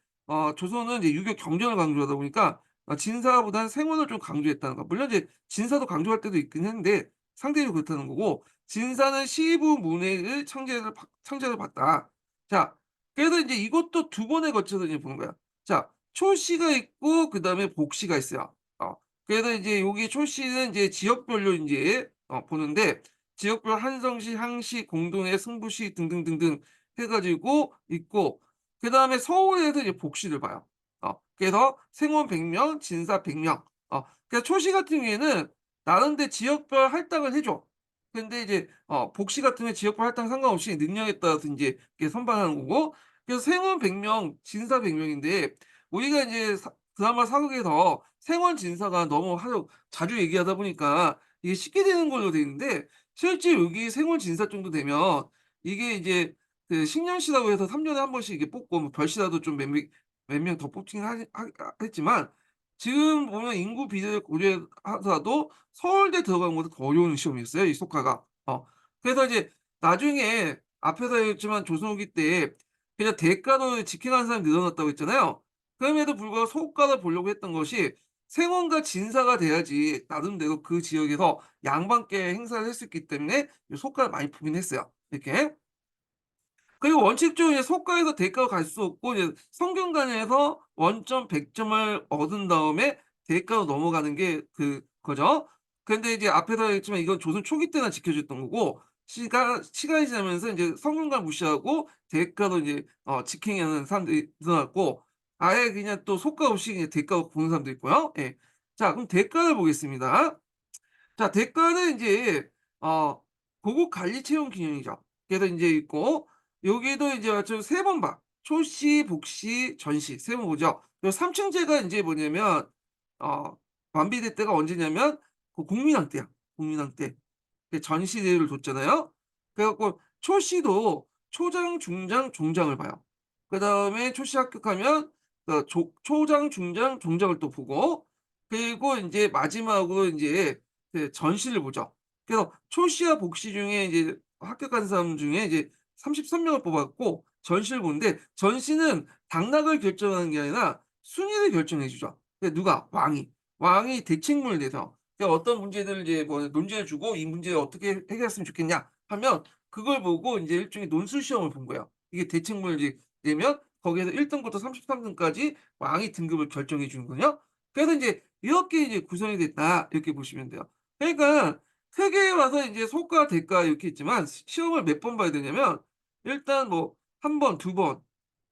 조선은 이제 유교 경전을 강조하다 보니까 진사보다는 생원을 좀 강조했다는 거. 물론 이제 진사도 강조할 때도 있긴 했는데 상대적으로 그렇다는 거고, 진사는 시부 문해의 창제를 받다. 자, 그래서 이제 이것도 두 번에 걸쳐서 이제 보는 거야. 자, 초시가 있고 그다음에 복시가 있어요. 그래서 이제 여기 초시는 이제 지역별로 인제 보는데, 지역별 한성시, 항시, 공동의 승부시 등등등등 해 가지고 있고, 그다음에 서울에서 이제 복시를 봐요. 그래서 생원 100 명, 진사 100 명. 그러니까 초시 같은 경우에는 나름대로 지역별 할당을 해 줘. 근데 이제 복시 같은 경우에 지역별 할당 상관없이 능력에 따라서 인제 이렇게 선발하는 거고, 그래서 생원 100 명, 진사 100 명인데, 우리가 이제 드라마 사극에서 생원 진사가 너무 하도 자주 얘기하다 보니까 이게 쉽게 되는 걸로 돼 있는데, 실제 여기 생원 진사 정도 되면 이게 이제 신년시라고 해서 3 년에 한 번씩 이렇게 뽑고, 뭐 별시라도 좀 몇 명 더 뽑긴 했지만, 지금 보면 인구 비례를 고려하더라도 서울대 들어가는 것보다 더 어려운 시험이었어요, 이 속하가. 그래서 이제 나중에 앞에서 얘기했지만 조선 후기 때 그냥 대가로 직행하는 사람이 늘어났다고 했잖아요. 그럼에도 불구하고 소가를 보려고 했던 것이 생원과 진사가 돼야지 나름대로 그 지역에서 양반께 행사를 할 수 있기 때문에 이 소가를 많이 보긴 했어요, 이렇게. 그리고 원칙적으로 이제 소가에서 대가로 갈 수 없고, 이제 성균관에서 원점 100 점을 얻은 다음에 대가로 넘어가는 게 그거죠. 근데 이제 앞에서 했지만 이건 조선 초기 때나 지켜졌던 거고, 시간이 지나면서 인제 성균관 무시하고 대가로 이제 직행하는 사람들이 늘어났고, 아예 그냥 또 소가 없이 그냥 대가로 보는 사람도 있고요. 예. 자, 그럼 대가를 보겠습니다. 자, 대가는 인제 어 고급 관리 채용 기준이죠. 그래서 인제 있고, 여기도 이제 마침 3번 봐. 초시, 복시, 전시 3번 보죠. 요 삼층제가 인제 뭐냐면 어 완비될 때가 언제냐면 공민왕 때야, 공민왕 때. 전시대를 뒀잖아요. 그래 갖고 초시도 초장, 중장, 종장을 봐요. 그다음에 초시 합격하면 초장, 중장, 종장을 또 보고, 그리고 인제 마지막으로 인제 전시를 보죠. 그래서 초시와 복시 중에 이제 합격한 사람 중에 이제 33 명을 뽑아 갖고 전시를 보는데, 전시는 당락을 결정하는 게 아니라 순위를 결정해 주죠. 누가? 왕이. 왕이 대책문을 내서 어떤 문제들을 이제 뭐 논제를 주고 "이 문제를 어떻게 해결했으면 좋겠냐." 하면 그걸 보고 인제 일종의 논술 시험을 본 거예요. 이게 대책문을 이제 내면 거기에서 1 등부터 33 등까지 왕이 등급을 결정해 주는거든요. 그래서 인제 이렇게 이제 구성이 됐다, 이렇게 보시면 돼요. 그러니까 크게 와서 인제 소가 대가 이렇게 있지만, 시험을 몇 번 봐야 되냐면 일단 뭐 1 번, 2 번,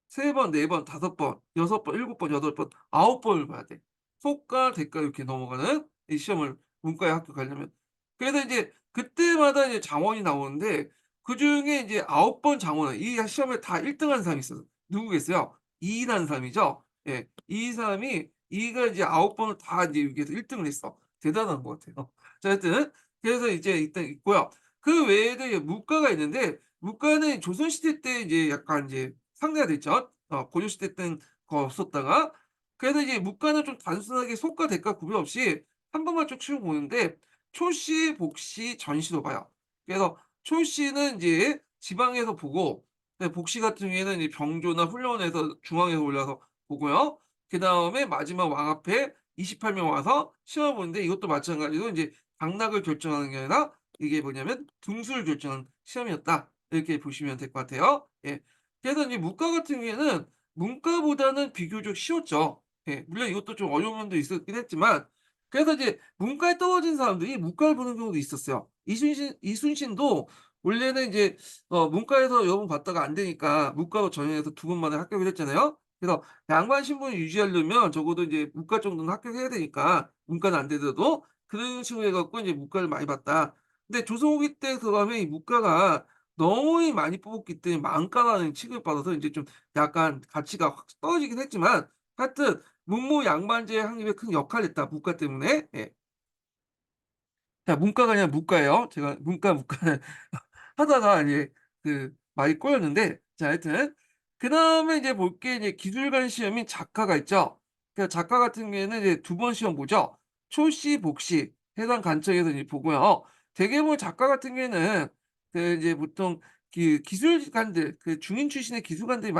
3 번, 4 번, 5 번, 6 번, 7 번, 8 번, 9 번을 봐야 돼. 소가, 대가 이렇게 넘어가는 이 시험을 문과에 합격하려면. 그래서 이제 그때마다 이제 장원이 나오는데, 그중에 이제 9번 장원을 이 시험에 다 1 등한 사람이 있어요. 누구겠어요? 이이라는 사람이죠. 예. 이 사람이 이가 이제 9 번을 다 이제 여기에서 1 등을 했어. 대단한 것 같아요. 자, 하여튼 그래서 이제 일단 있고요. 그 외에도 이제 문과가 있는데, 문과는 조선시대 때 이제 약간 이제 상대가 됐죠. 고려시대 때는 거의 없었다가, 그래서 이제 문과는 좀 단순하게 소과 대가 구별 없이 한 번만 쭉 치고 보는데, 초시, 복시, 전시로 봐요. 그래서 초시는 인제 지방에서 보고, 복시 같은 경우에는 이제 병조나 훈련원에서 중앙에서 올라와서 보고요. 그다음에 마지막 왕 앞에 28명 와서 시험을 보는데, 이것도 마찬가지로 인제 당락을 결정하는 게 아니라 이게 뭐냐면 등수를 결정하는 시험이었다. 이렇게 보시면 될 것 같아요. 예. 그래서 이제 문과 같은 경우에는 문과보다는 비교적 쉬웠죠. 예. 물론 이것도 좀 어려운 면도 있었긴 했지만 그래서 이제 문과에 떨어진 사람들이 문과를 보는 경우도 있었어요. 이순신도 원래는 이제 문과에서 여러 번 봤다가 안 되니까 문과로 전형해서 두 번 만에 합격을 했잖아요. 그래서 양반 신분을 유지하려면 적어도 이제 문과 정도는 합격해야 되니까 문과는 안 되더라도 그런 식으로 해 갖고 이제 문과를 많이 봤다. 근데 조선 후기 때 들어가면 이 문과가 너무 많이 뽑았기 때문에 망과라는 취급을 받아서 인제 좀 약간 가치가 확 떨어지긴 했지만 하여튼 문무양반제의 확립에 큰 역할을 했다 문과 때문에. 예. 자 문과가 아니라 문과예요. 제가 문과는 하다가 이제 말이 꼬였는데 자 하여튼 그다음에 이제 볼 게 이제 기술관 시험인 작가가 있죠. 그 작가 같은 경우에는 이제 두 번 시험 보죠. 초시, 복시 해당 관청에서 이제 보고요. 대개뭐 작가 같은 경우에는 이제 보통 기술관들 중인 출신의 기술관들이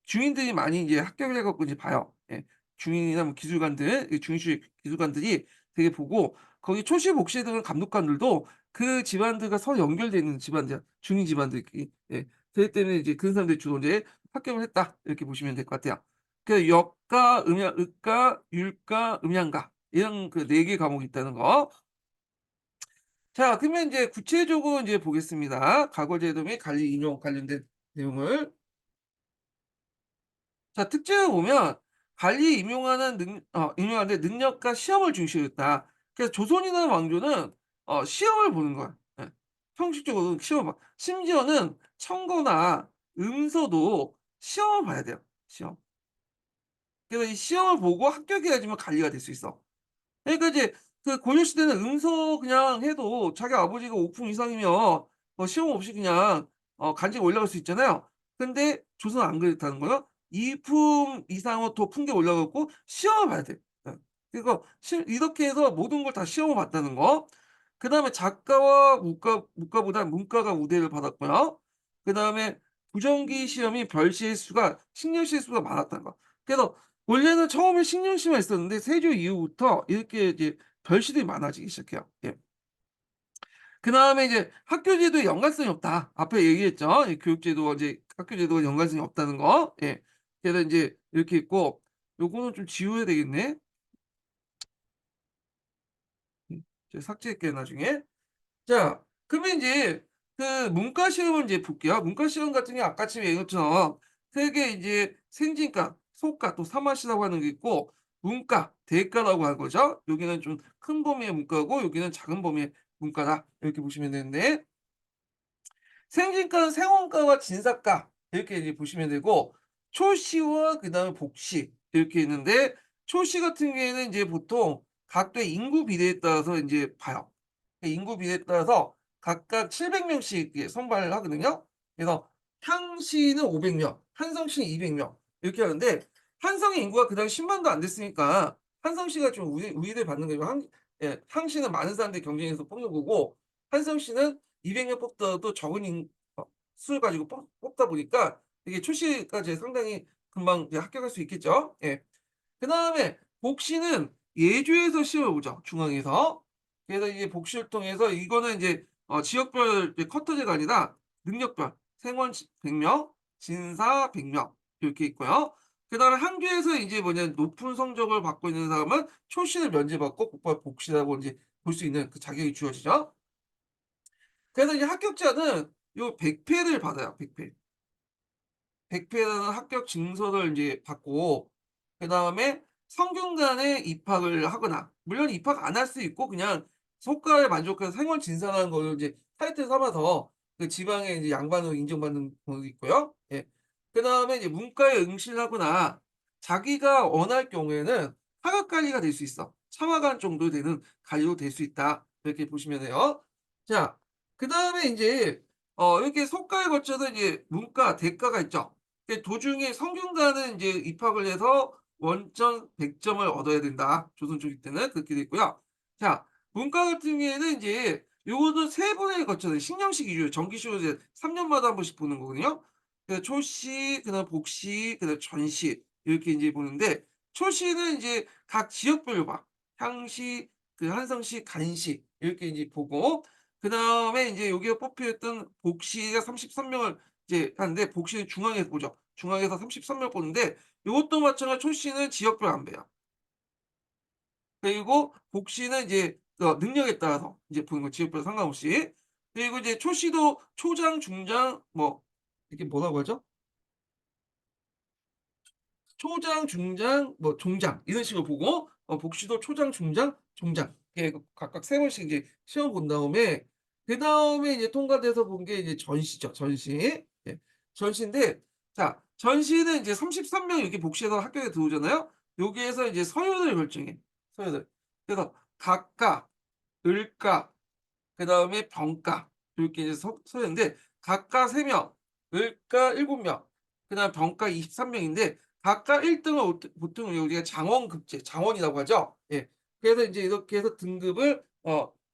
중인들이 많이 이제 합격을 해 갖고 이제 봐요. 예. 중인이나 뭐 기술관들 중인 출신 기술관들이 되게 보고 거기 초시, 복시에 들어간 감독관들도 그 집안들과 서로 연결되어 있는 집안들, 중인 집안들끼리. 예. 그렇기 때문에 이제 그런 사람들이 주로 이제 합격을 했다. 이렇게 보시면 될 것 같아요. 그 역과, 의과, 율과, 음양가 이런 그 4개 과목이 있다는 거. 자 그러면 인제 구체적으로 인제 보겠습니다. 과거제도 및 관리 인용 관련된 내용을. 자 특징을 보면 관리 임용하는 데 능력과 시험을 중시로 했다. 그래서 조선이나 왕조는 시험을 보는 거야. 예. 형식적으로 시험을 봐. 심지어는 청거나 음서도 시험을 봐야 돼요, 시험. 그래서 이 시험을 보고 합격해야지만 관리가 될 수 있어. 그러니까 이제 고려 시대는 음서 그냥 해도 자기 아버지가 5품 이상이면 시험 없이 그냥 간직에 올라갈 수 있잖아요. 근데 조선은 안 그렇다는 거예요. 2품 이상은 더 푼 게 올라가 갖고 시험을 봐야 돼. 예. 그러니까 이렇게 해서 모든 걸 다 시험을 봤다는 거. 그다음에 작가와 문과보다 문과가 우대를 받았고요. 그다음에 부정기 시험이 별 실수가 식년 실수가 많았다는 거. 그래서 원래는 처음에 신경씨만 있었는데 세조 이후부터 이렇게 이제 별시들이 많아지기 시작해요. 예. 그다음에 이제 학교 제도에 연관성이 없다. 앞에 얘기했죠. 이 교육 제도와 이제 학교 제도가 연관성이 없다는 거. 예. 그래서 인제 이렇게 있고 요거는 좀 지워야 되겠네. 제가 삭제할게요 나중에. 자 그러면 인제 문과 시험을 인제 볼게요. 문과 시험 같은 경우에 아까처럼 얘기한 것처럼 크게 이제 생진과, 소과 또 사마시라고 하는 게 있고 문과, 대과라고 하는 거죠. 여기는 좀 큰 범위의 문과고 여기는 작은 범위의 문과다. 이렇게 보시면 되는데 생진과는 생원과와 진사과 이렇게 이제 보시면 되고 초시와 그다음에 복시 이렇게 있는데 초시 같은 경우에는 인제 보통 각도의 인구 비례에 따라서 인제 봐요. 그 인구 비례에 따라서 각각 700 명씩 이렇게 선발을 하거든요. 그래서 향시는 500 명, 한성시는 200명 이렇게 하는데 한성의 인구가 그 당시 10 만도 안 됐으니까 한성시가 좀 우위를 받는 거예요. 향시는 많은 사람들이 경쟁해서 뽑는 거고 한성시는 200명 뽑더라도 적은 수를 가지고 뽑다 보니까 이게 출시까지 상당히 금방 이제 합격할 수 있겠죠. 예. 그다음에 복시는 예조에서 시험을 보죠, 중앙에서. 그래서 이제 복시를 통해서 이거는 인제 지역별 이제 쿼터제가 아니라 능력별 생원 100 명, 진사 100명 이렇게 있고요. 그다음에 한교에서 이제 높은 성적을 받고 있는 사람은 초시를 면제받고 곧바로 복시라고 인제 볼 수 있는 그 자격이 주어지죠. 그래서 이제 합격자는 요 100 패를 받아요, 100 패. 100 패라는 합격 증서를 인제 받고 그다음에 성균관에 입학을 하거나 물론 입학 안 할 수 있고 그냥 성과에 만족해서 생활 진사라는 거를 이제 타이틀 삼아서 그 지방에 이제 양반으로 인정받는 경우도 있고요. 예. 그다음에 이제 문과에 응시를 하거나 자기가 원할 경우에는 하급 관리가 될 수 있어. 차마관 정도 되는 관리로 될 수 있다. 이렇게 보시면 돼요. 자 그다음에 인제 이렇게 속과에 거쳐서 이제 문과, 대과가 있죠. 도중에 성균관은 인제 입학을 해서 원점 100 점을 얻어야 된다. 조선 초기 때는 그렇게 돼 있고요. 자 문과 같은 경우에는 인제 요것도 3 번에 거쳐서 신형식 위주로 정기식으로 이제 3 년마다 한 번씩 보는 거거든요. 그래서 초시 그다음 복시 그다음 전시 이렇게 인제 보는데 초시는 인제 각 지역별로 봐. 향시 한성시, 간시 이렇게 인제 보고 그다음에 인제 여기에 뽑혔던 복시가 33명을 이제 하는데 복시는 중앙에서 보죠. 중앙에서 33명 뽑는데 요것도 마찬가지로 초시는 지역별 안 봐요. 그리고 복시는 이제 능력에 따라서 이제 보는 거 지역별 상관없이. 그리고 이제 초시도 초장, 중장 뭐 이게 뭐라고 하죠? 초장, 중장, 뭐 종장 이런 식으로 보고 복시도 초장, 중장, 종장 이렇게 각각 세 번씩 이제 시험 본 다음에 그다음에 이제 통과돼서 본 게 이제 전시죠, 전시. 예. 전시인데 자 전시는 이제 33명 이렇게 복시해서 합격에 들어오잖아요. 여기에서 이제 서열을 결정해, 서열을. 그래서 각각, 을과 그다음에 병가 요렇게 이제 서열인데 각각 3 명, 을과 7 명, 그다음에 병가 23 명인데 각각 1 등을 보통 우리가 장원급제, 장원이라고 하죠. 예. 그래서 인제 이렇게 해서 등급을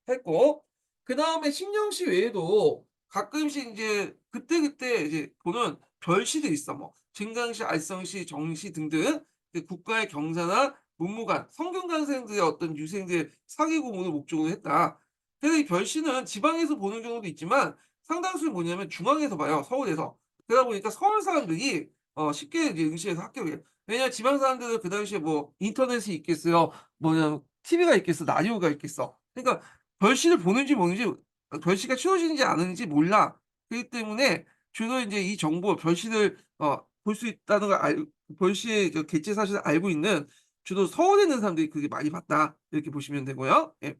했고 그다음에 신령시 외에도 가끔씩 인제 그때그때 이제 보는 별시도 있어. 뭐 진강시, 알성시, 정시 등등 그 국가의 경사나 문무관, 성균관생들의 어떤 유생들의 사기 구분을 목적으로 했다. 그래서 이 별시는 지방에서 보는 경우도 있지만 상당수는 뭐냐면 중앙에서 봐요, 서울에서. 그러다 보니까 서울 사람들이 쉽게 이제 응시해서 합격을 해요. 왜냐하면 지방 사람들은 그 당시에 뭐 인터넷이 있겠어요. 뭐냐 TV가 있겠어. 라디오가 있겠어. 그러니까 별시를 보는지 모르는지 별시가 치러지는지 안 하는지 몰라. 그렇기 때문에 주로 인제 이 정보 별시를 볼 수 있다는 걸 별시의 그 개최 사실을 알고 있는 주로 서울에 있는 사람들이 그게 많이 봤다. 이렇게 보시면 되고요. 예.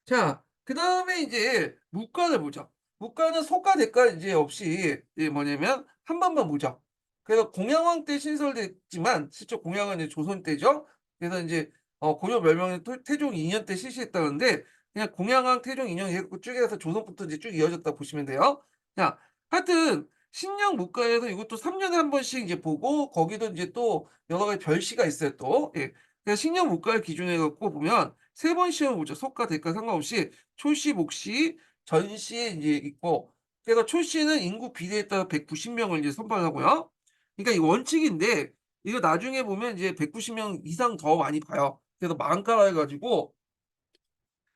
자 그다음에 이제 물가를 보죠. 물가는 소가 대가 인제 없이 이제 뭐냐면 한 번만 보죠. 그래서 공양왕 때 신설됐지만 실제 공양은 이제 조선 때죠. 그래서 인제 고려 멸망의 태종 2년 때 실시했다는데 그냥 공양왕 태종 2년 해 갖고 쭉 해서 조선부터 이제 쭉 이어졌다고 보시면 돼요. 자 하여튼 신령 물가에서 이것도 3 년에 한 번씩 이제 보고 거기도 인제 또 여러 가지 별시가 있어요 또. 예. 그래서 신령 물가를 기준으로 해 갖고 보면 3번 시험을 보죠. 소가 대가 상관없이 초시, 복시, 전시에 인제 있고 그래서 초시는 인구 비례에 따라 190 명을 이제 선발하고요. 그러니까 이 원칙인데 이거 나중에 보면 이제 190명 이상 더 많이 봐요. 그래서 만가라 해 가지고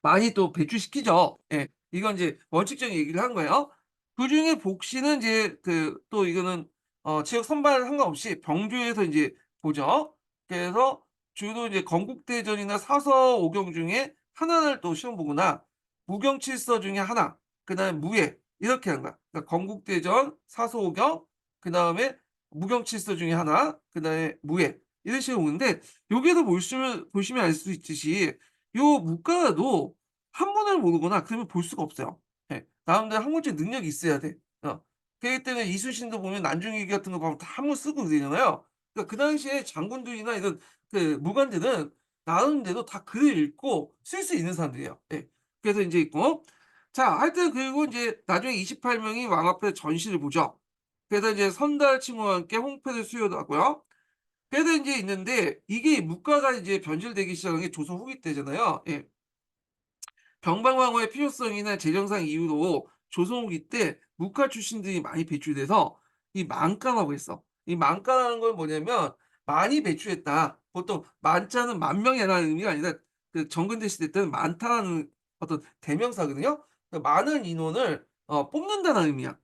많이 또 배출시키죠. 예. 이건 이제 원칙적인 얘기를 한 거예요. 그중에 복시는 이제 또 이거는 지역 선발 상관없이 병조에서 인제 보죠. 그래서 주로 이제 건국대전이나 사서 오경 중에 하나를 또 시험 보거나 무경칠서 중에 하나 그다음에 무예 이렇게 하는 거야. 그러니까 건국대전, 사서 오경 그다음에 무경칠서 중에 하나 그다음에 무예 이런 식으로 오는데 여기에서 보시면 알 수 있듯이 요 문과도 한문을 모르거나 그러면 볼 수가 없어요. 예. 나름대로 한문적 능력이 있어야 돼. 그렇기 때문에 이순신도 보면 난중일기 같은 거 보면 다 한문 쓰고 그러잖아요. 그러니까 그 당시에 장군들이나 이런 무관들은 나름대로 다 글을 읽고 쓸 수 있는 사람들이에요. 예. 그래서 인제 있고 자 하여튼 그리고 인제 나중에 28 명이 왕 앞에 전시를 보죠. 그래서 이제 선달 칭호와 함께 홍패를 수여도 하고요. 그래서 인제 있는데 이게 문과가 이제 변질되기 시작한 게 조선 후기 때잖아요. 예. 병방황후의 필요성이나 재정상 이유로 조선 후기 때 문과 출신들이 많이 배출돼서 이 만과라고 했어. 이 만과라는 건 뭐냐면 많이 배출했다. 보통 만자는 만 명이라는 의미가 아니라 그 정근대 시대 때는 많다라는 어떤 대명사거든요. 그 많은 인원을 뽑는다는 의미야.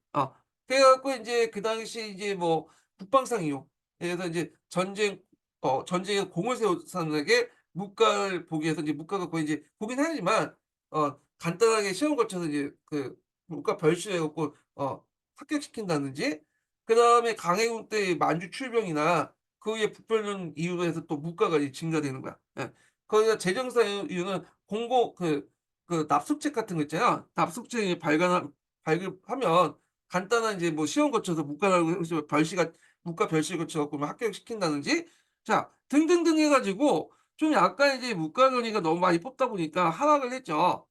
그래 갖고 인제 그 당시 이제 뭐 국방상 이유 예를 들어서 인제 전쟁에 공을 세운 사람에게 문과를 보기 위해서 이제 문과가 거의 이제 보긴 하지만 간단하게 시험 거쳐서 이제 문과 별시해 갖고 합격시킨다든지 그다음에 강해군 때 만주 출병이나 그 이후에 북별련 이유로 해서 또 문과가 이제 증가되는 거야. 예. 거기다 재정사 이유는 공고 납속책 같은 거 있잖아요. 납속책이 발급하면 간단한 이제 뭐 시험 거쳐서 문과라고 해서 별시가 문과 별시를 거쳐 갖고 뭐 합격시킨다든지 자 등등등 해 가지고 좀 약간 이제 문과권위가 너무 많이 뽑다 보니까 하락을 했죠.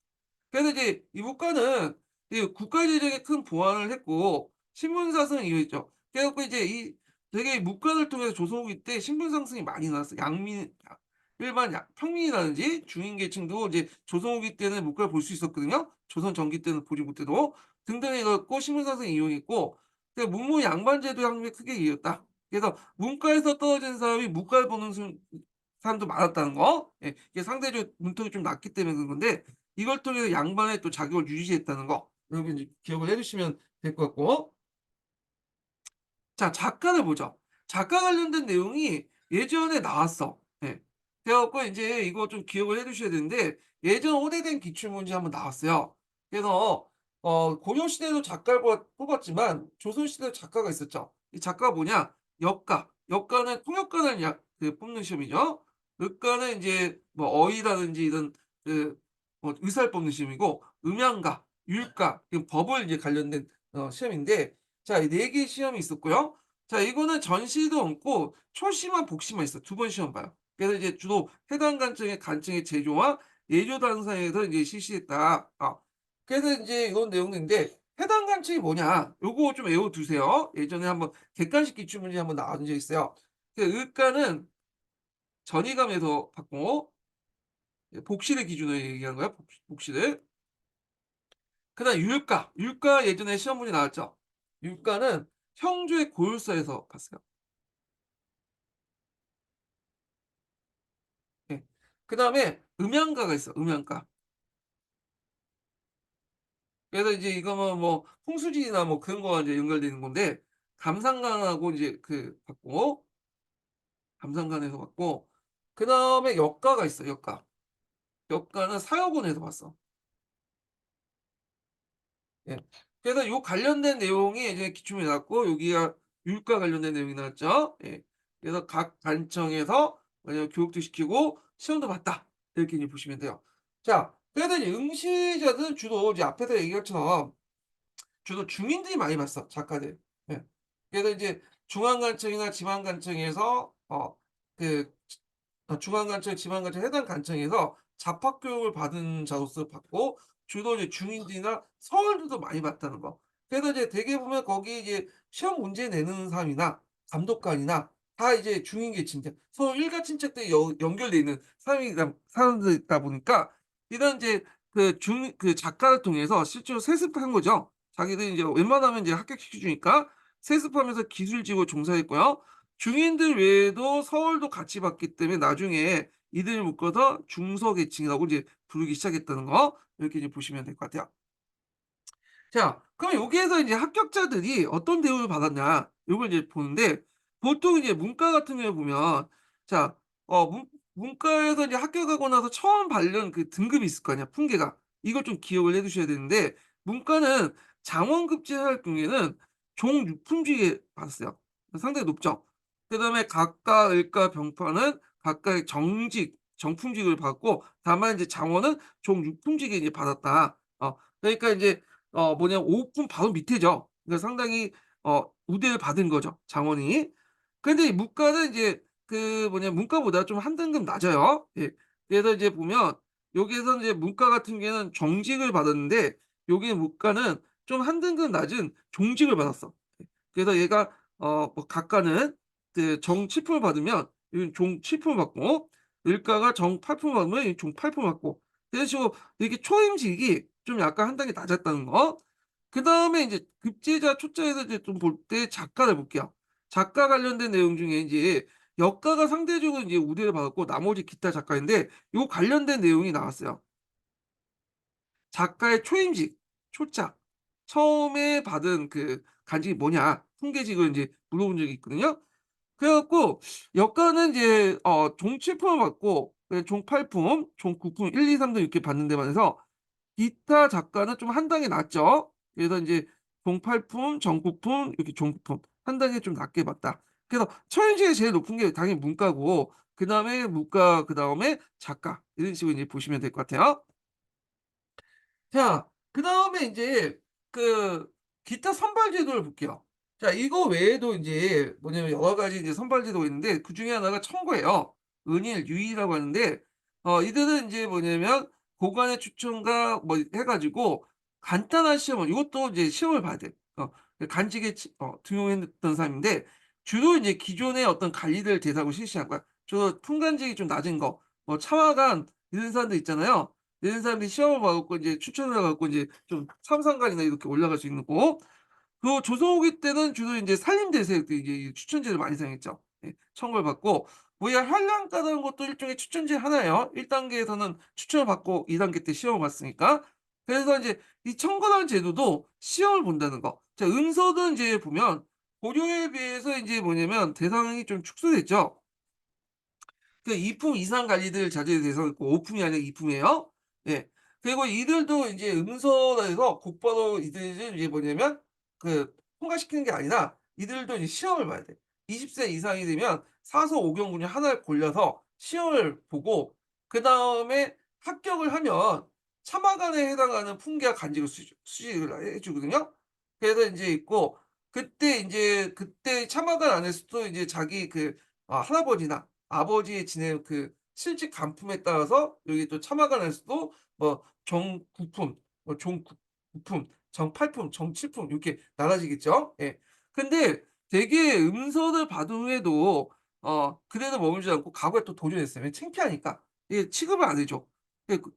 그래서 이제 이 문과는 이 국가 재정에 큰 보완을 했고 신분 상승을 이루었죠. 그래 갖고 이제 이 되게 문과를 통해서 조선 후기 때 신분 상승이 많이 나왔어요. 일반 평민이라든지 중인 계층도 이제 조선 후기 때는 문과를 볼 수 있었거든요. 조선 전기 때는 보지 못해도 등등 해 갖고 신분 상승을 이용했고 그 문무 양반제도 향후에 크게 이었다. 그래서 문과에서 떨어진 사람이 문과를 보는 사람도 많았다는 거. 예. 이게 상대적으로 문턱이 좀 낮기 때문에 그런 건데 이걸 통해서 양반의 또 자격을 유지했다는 거 여러분 이제 기억을 해 두시면 될 것 같고 자 작가를 보죠. 작가 관련된 내용이 예전에 나왔어. 예. 그래 갖고 인제 이거 좀 기억을 해 두셔야 되는데 예전 오래된 기출문제 한번 나왔어요. 그래서 고려 시대에도 작가를 뽑았지만 조선 시대도 작가가 있었죠. 이 작가가 뭐냐? 역가. 역가는 통역관을 뽑는 시험이죠. 역가는 인제 뭐 어휘라든지 이런 그 의사를 뽑는 시험이고 음양가, 율가 이 법을 이제 관련된 시험인데 자 이 4 개의 시험이 있었고요. 자 이거는 전시도 없고 초시만 복시만 있어요. 2번 시험 봐요. 그래서 이제 주로 해당 간청의 제조와 예조 단상에서 이제 실시했다. 그래서 인제 이런 내용인데 해당 간청이 뭐냐 요거 좀 외워 두세요. 예전에 한번 객관식 기출 문제 한번 나온 적이 있어요. 그 을가는 전이감에서 받고 복시를 기준으로 얘기하는 거야 복시를. 그다음 율가. 율가 예전에 시험 문제 나왔죠. 율가는 형주의 고율서에서 봤어요. 예. 그다음에 음양가가 있어 음양가. 그래서 이제 이거는 뭐 풍수지리나 뭐 그런 거와 이제 연결되는 건데 감상관하고 이제 봤고 감상관에서 봤고 그다음에 역가가 있어 역가. 역가는 사여본에서 봤어. 예. 그래서 요 관련된 내용이 이제 기출문제 나왔고 여기가 율과 관련된 내용이 나왔죠. 예. 그래서 각 관청에서 교육도 시키고 시험도 봤다. 이렇게 이제 보시면 돼요. 자 그래서 이제 응시자들은 주로 이제 앞에서 얘기한 것처럼 주로 중인들이 많이 봤어 작가들. 예. 그래서 이제 중앙관청이나 지방관청에서 그 중앙관청, 지방관청 해당 관청에서 잡학 교육을 받은 자로서 받고 주로 이제 중인들이나 서울들도 많이 봤다는 거. 그래서 이제 대개 보면 거기 이제 시험 문제 내는 사람이나 감독관이나 다 이제 중인 계층들 서로 일가 친척들이 연결돼 있는 사람들이다 보니까 이런 이제 작가를 통해서 실제로 세습한 거죠. 자기들이 이제 웬만하면 이제 합격시켜 주니까 세습하면서 기술직으로 종사했고요. 중인들 외에도 서울도 같이 봤기 때문에 나중에 이들을 묶어서 중서계층이라고 이제 부르기 시작했다는 거 이렇게 이제 보시면 될 것 같아요. 자 그럼 여기에서 이제 합격자들이 어떤 대우를 받았냐 요걸 이제 보는데 보통 이제 문과 같은 경우에 보면 자 문과에서 이제 합격하고 나서 처음 받는 그 등급이 있을 거 아니야 품계가. 이걸 좀 기억을 해 두셔야 되는데 문과는 장원급제할 경우에는 종육품직에 받았어요. 상당히 높죠. 그다음에 각과, 을과, 병파는 각각의 정품직을 받고 다만 이제 장원은 종육품직에 이제 받았다. 그러니까 인제 뭐냐면 오픈 바로 밑에죠. 그러니까 상당히 우대를 받은 거죠, 장원이. 근데 이 문과는 이제 문과보다 좀 한 등급 낮아요. 예. 그래서 이제 보면 여기에서 이제 문과 같은 경우에는 정직을 받았는데 여기 문과는 좀 한 등급 낮은 종직을 받았어. 예. 그래서 얘가 뭐 각과는 정 7 품을 받으면 이건 종 7 품을 받고 을과가 정 8 품을 받으면 이 종 8 품을 받고 이런 식으로 이렇게 초임직이 좀 약간 한 단계 낮았다는 거. 그다음에 인제 급제자, 초짜에서 이제 좀 볼 때 작가를 볼게요. 작가 관련된 내용 중에 인제 역가가 상대적으로 인제 우대를 받았고 나머지 기타 작가인데 요 관련된 내용이 나왔어요. 작가의 초임직, 초짜. 처음에 받은 간직이 뭐냐 훈계직을 인제 물어본 적이 있거든요. 그래 갖고 역가는 이제 종 7 품을 받고 종 8 품, 종 9 품 1, 2, 3 등 이렇게 받는 데 반해서 기타 작가는 좀 한 단계 낮죠. 그래서 인제 종팔품, 정구품 이렇게 종품 한 단계 좀 낮게 봤다. 그래서 처인지가 제일 높은 게 당연히 문과고 그다음에 문과 그다음에 작가 이런 식으로 이제 보시면 될 것 같아요. 자 그다음에 인제 그 기타 선발 제도를 볼게요. 자 이거 외에도 인제 뭐냐면 여러 가지 이제 선발 제도가 있는데 그중에 하나가 청구예요. 은일, 유일이라고 하는데 이들은 인제 뭐냐면 고관의 추천과 뭐 해 가지고 간단한 시험을 이것도 이제 시험을 봐야 돼. 간직에 등용했던 사람인데 주로 인제 기존의 어떤 관리들 대상으로 실시한 거야. 주로 품간직이 좀 낮은 거 뭐 차와관 이런 사람들 있잖아요. 이런 사람들이 시험을 봐 갖고 이제 추천을 해 갖고 이제 좀 삼상관이나 이렇게 올라갈 수 있는 거. 조선 후기 때는 주로 인제 산림대사역들이 이제 추천제를 많이 사용했죠. 예. 청구를 받고 VR 한량 따는 것도 일종의 추천제 하나예요. 1 단계에서는 추천을 받고 2 단계 때 시험을 봤으니까. 그래서 인제 이 청구단 제도도 시험을 본다는 거. 자, 은서는 인제 보면 고려에 비해서 인제 뭐냐면 대상이 좀 축소됐죠. 그 2품 이상 관리들 자제에 대해서 그 5 품이 아니라 2 품이에요. 예. 그리고 이들도 인제 응서에서 곧바로 이들은 이제 뭐냐면 그 통과시키는 게 아니라 이들도 이제 시험을 봐야 돼. 20세 이상이 되면 사서 5 경우 중에 하나를 골라서 시험을 보고 그다음에 합격을 하면 참화관에 해당하는 품계와 간직을 수식을 해 주거든요. 그래서 인제 있고 그때 인제 그때 참화관 안에서도 이제 자기 그 할아버지나 아버지의 지낸 그 실직 간품에 따라서 여기 또 참화관에서도 뭐 정 9 품, 뭐 종 9 품, 정 8 품, 정 7품 이렇게 나눠지겠죠. 예. 근데 되게 음서를 받은 후에도 그대로 머물지 않고 과거에 또 도전했어요. 왜냐면 창피하니까. 이게 취급을 안 해 줘.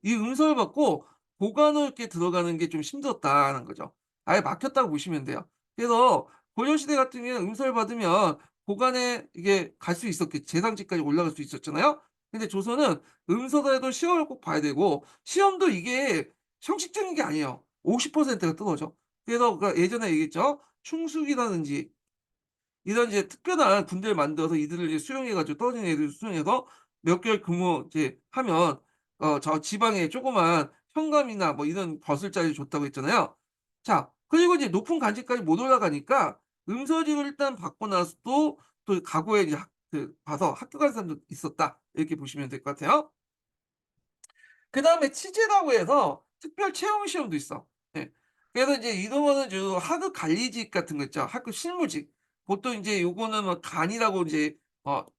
이 음서를 받고 보관을 이렇게 들어가는 게 좀 힘들었다는 거죠. 아예 막혔다고 보시면 돼요. 그래서 고려시대 같은 경우에는 음서를 받으면 고관에 이게 갈 수 있었겠지. 재상직까지 올라갈 수 있었잖아요. 근데 조선은 음서더라도 시험을 꼭 봐야 되고 시험도 이게 형식적인 게 아니에요. 50%가 떨어져. 그래서 예전에 얘기했죠. 충숙이라든지 이런 이제 특별한 군대를 만들어서 이들을 이제 수용해 가지고 떨어진 애들을 수용해서 몇 개월 근무 이제 하면 저 지방에 조그만 현감이나 뭐 이런 벼슬자리를 줬다고 했잖아요. 자, 그리고 이제 높은 간직까지 못 올라가니까 응서직을 일단 받고 나서도 또 과거에 이제 봐서 합격한 사람도 있었다. 이렇게 보시면 될 것 같아요. 그다음에 치제라고 해서 특별 채용 시험도 있어. 예. 그래서 이제 이런 거는 저 하급 관리직 같은 거 있죠. 학급 실무직. 보통 인제 요거는 뭐 간이라고 이제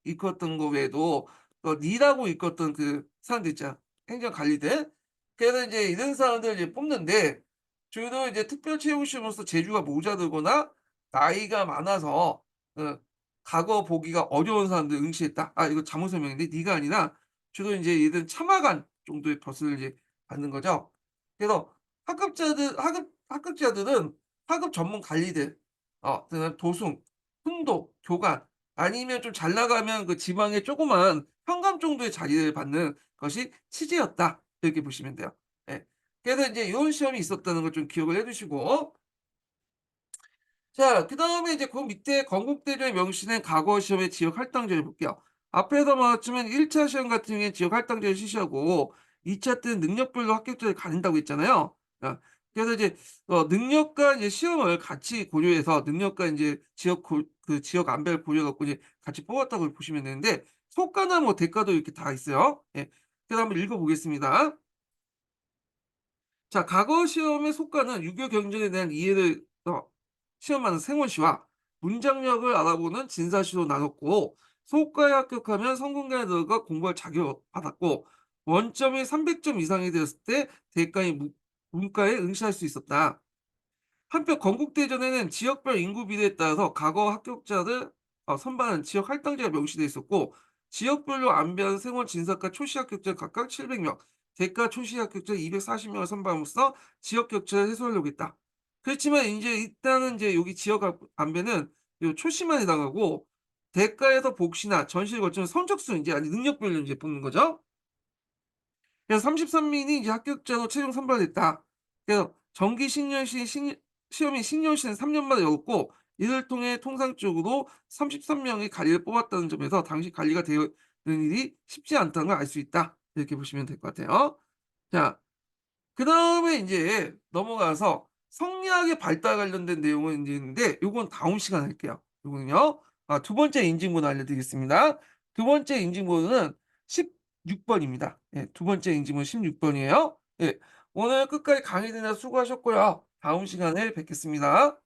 일컫던 거 외에도 리라고 일컫던 그 사람들 있잖아. 행정관리들. 그래서 인제 이런 사람들 이제 뽑는데 주로 이제 특별 채용 시험으로서 재주가 모자르거나 나이가 많아서 과거 보기가 어려운 사람들 응시했다. 아, 이거 잘못 설명했네. "니가" 아니라 주로 인제 얘들은 참하관 정도의 벼슬을 이제 받는 거죠. 그래서 하급자들은 하급 전문 관리들 그다음에 도승, 훈도, 교관 아니면 좀 잘 나가면 그 지방의 조그만 현감 정도의 자리를 받는 것이 치제였다. 이렇게 보시면 돼요. 예. 그래서 인제 요런 시험이 있었다는 걸 좀 기억을 해 두시고 자, 그다음에 이제 그 밑에 건국대전에 명시된 과거 시험의 지역 할당제를 볼게요. 앞에서 말했지만 1차 시험 같은 경우에는 지역 할당제를 실시하고 2차 때는 능력별로 합격자를 가린다고 했잖아요. 그래서 이제 능력과 이제 시험을 같이 고려해서 능력과 인제 지역 안배를 고려해 갖고 이제 같이 뽑았다고 보시면 되는데 소가나 뭐 대가도 이렇게 다 있어요. 예. 그래서 한번 읽어 보겠습니다. 자, 과거 시험의 속과는 유교 경전에 대한 이해를 시험하는 생원시와 문장력을 알아보는 진사시로 나눴고 속과에 합격하면 성균관에 들어가 공부할 자격을 받았고 원점이 300점 이상이 되었을 때 대가인 문과에 응시할 수 있었다. 한편 건국대전에는 지역별 인구 비례에 따라서 과거 합격자를 선발하는 지역 할당제가 명시돼 있었고 지역별로 안배한 생원 진사과 초시 합격자 각각 700 명, 대과 초시 합격자 240 명을 선발함으로써 지역 격차를 해소하려고 했다. 그렇지만 인제 일단은 인제 여기 지역 안배는 요 초시만 해당하고 대과에서 복시나 전시를 거치면 성적순 인제 아니 능력별로 인제 뽑는 거죠. 그래서 33 명이 이제 합격자로 최종 선발됐다. 그래서 정기 신년시 시험인 신년시는 3년 만에 열었고 이를 통해 통상적으로 33 명의 관리를 뽑았다는 점에서 당시 관리가 되는 일이 쉽지 않다는 걸 알 수 있다. 이렇게 보시면 될 것 같아요. 자, 그다음에 인제 넘어가서 성리학의 발달 관련된 내용은 인제 있는데 요건 다음 시간에 할게요. 요거는요. 두 번째 인증번호 알려드리겠습니다. 두 번째 인증번호는 16 번입니다. 예, 두 번째 인증번호 16 번이에요. 예. 오늘 끝까지 강의 들으셔서 수고하셨고요. 다음 시간에 뵙겠습니다.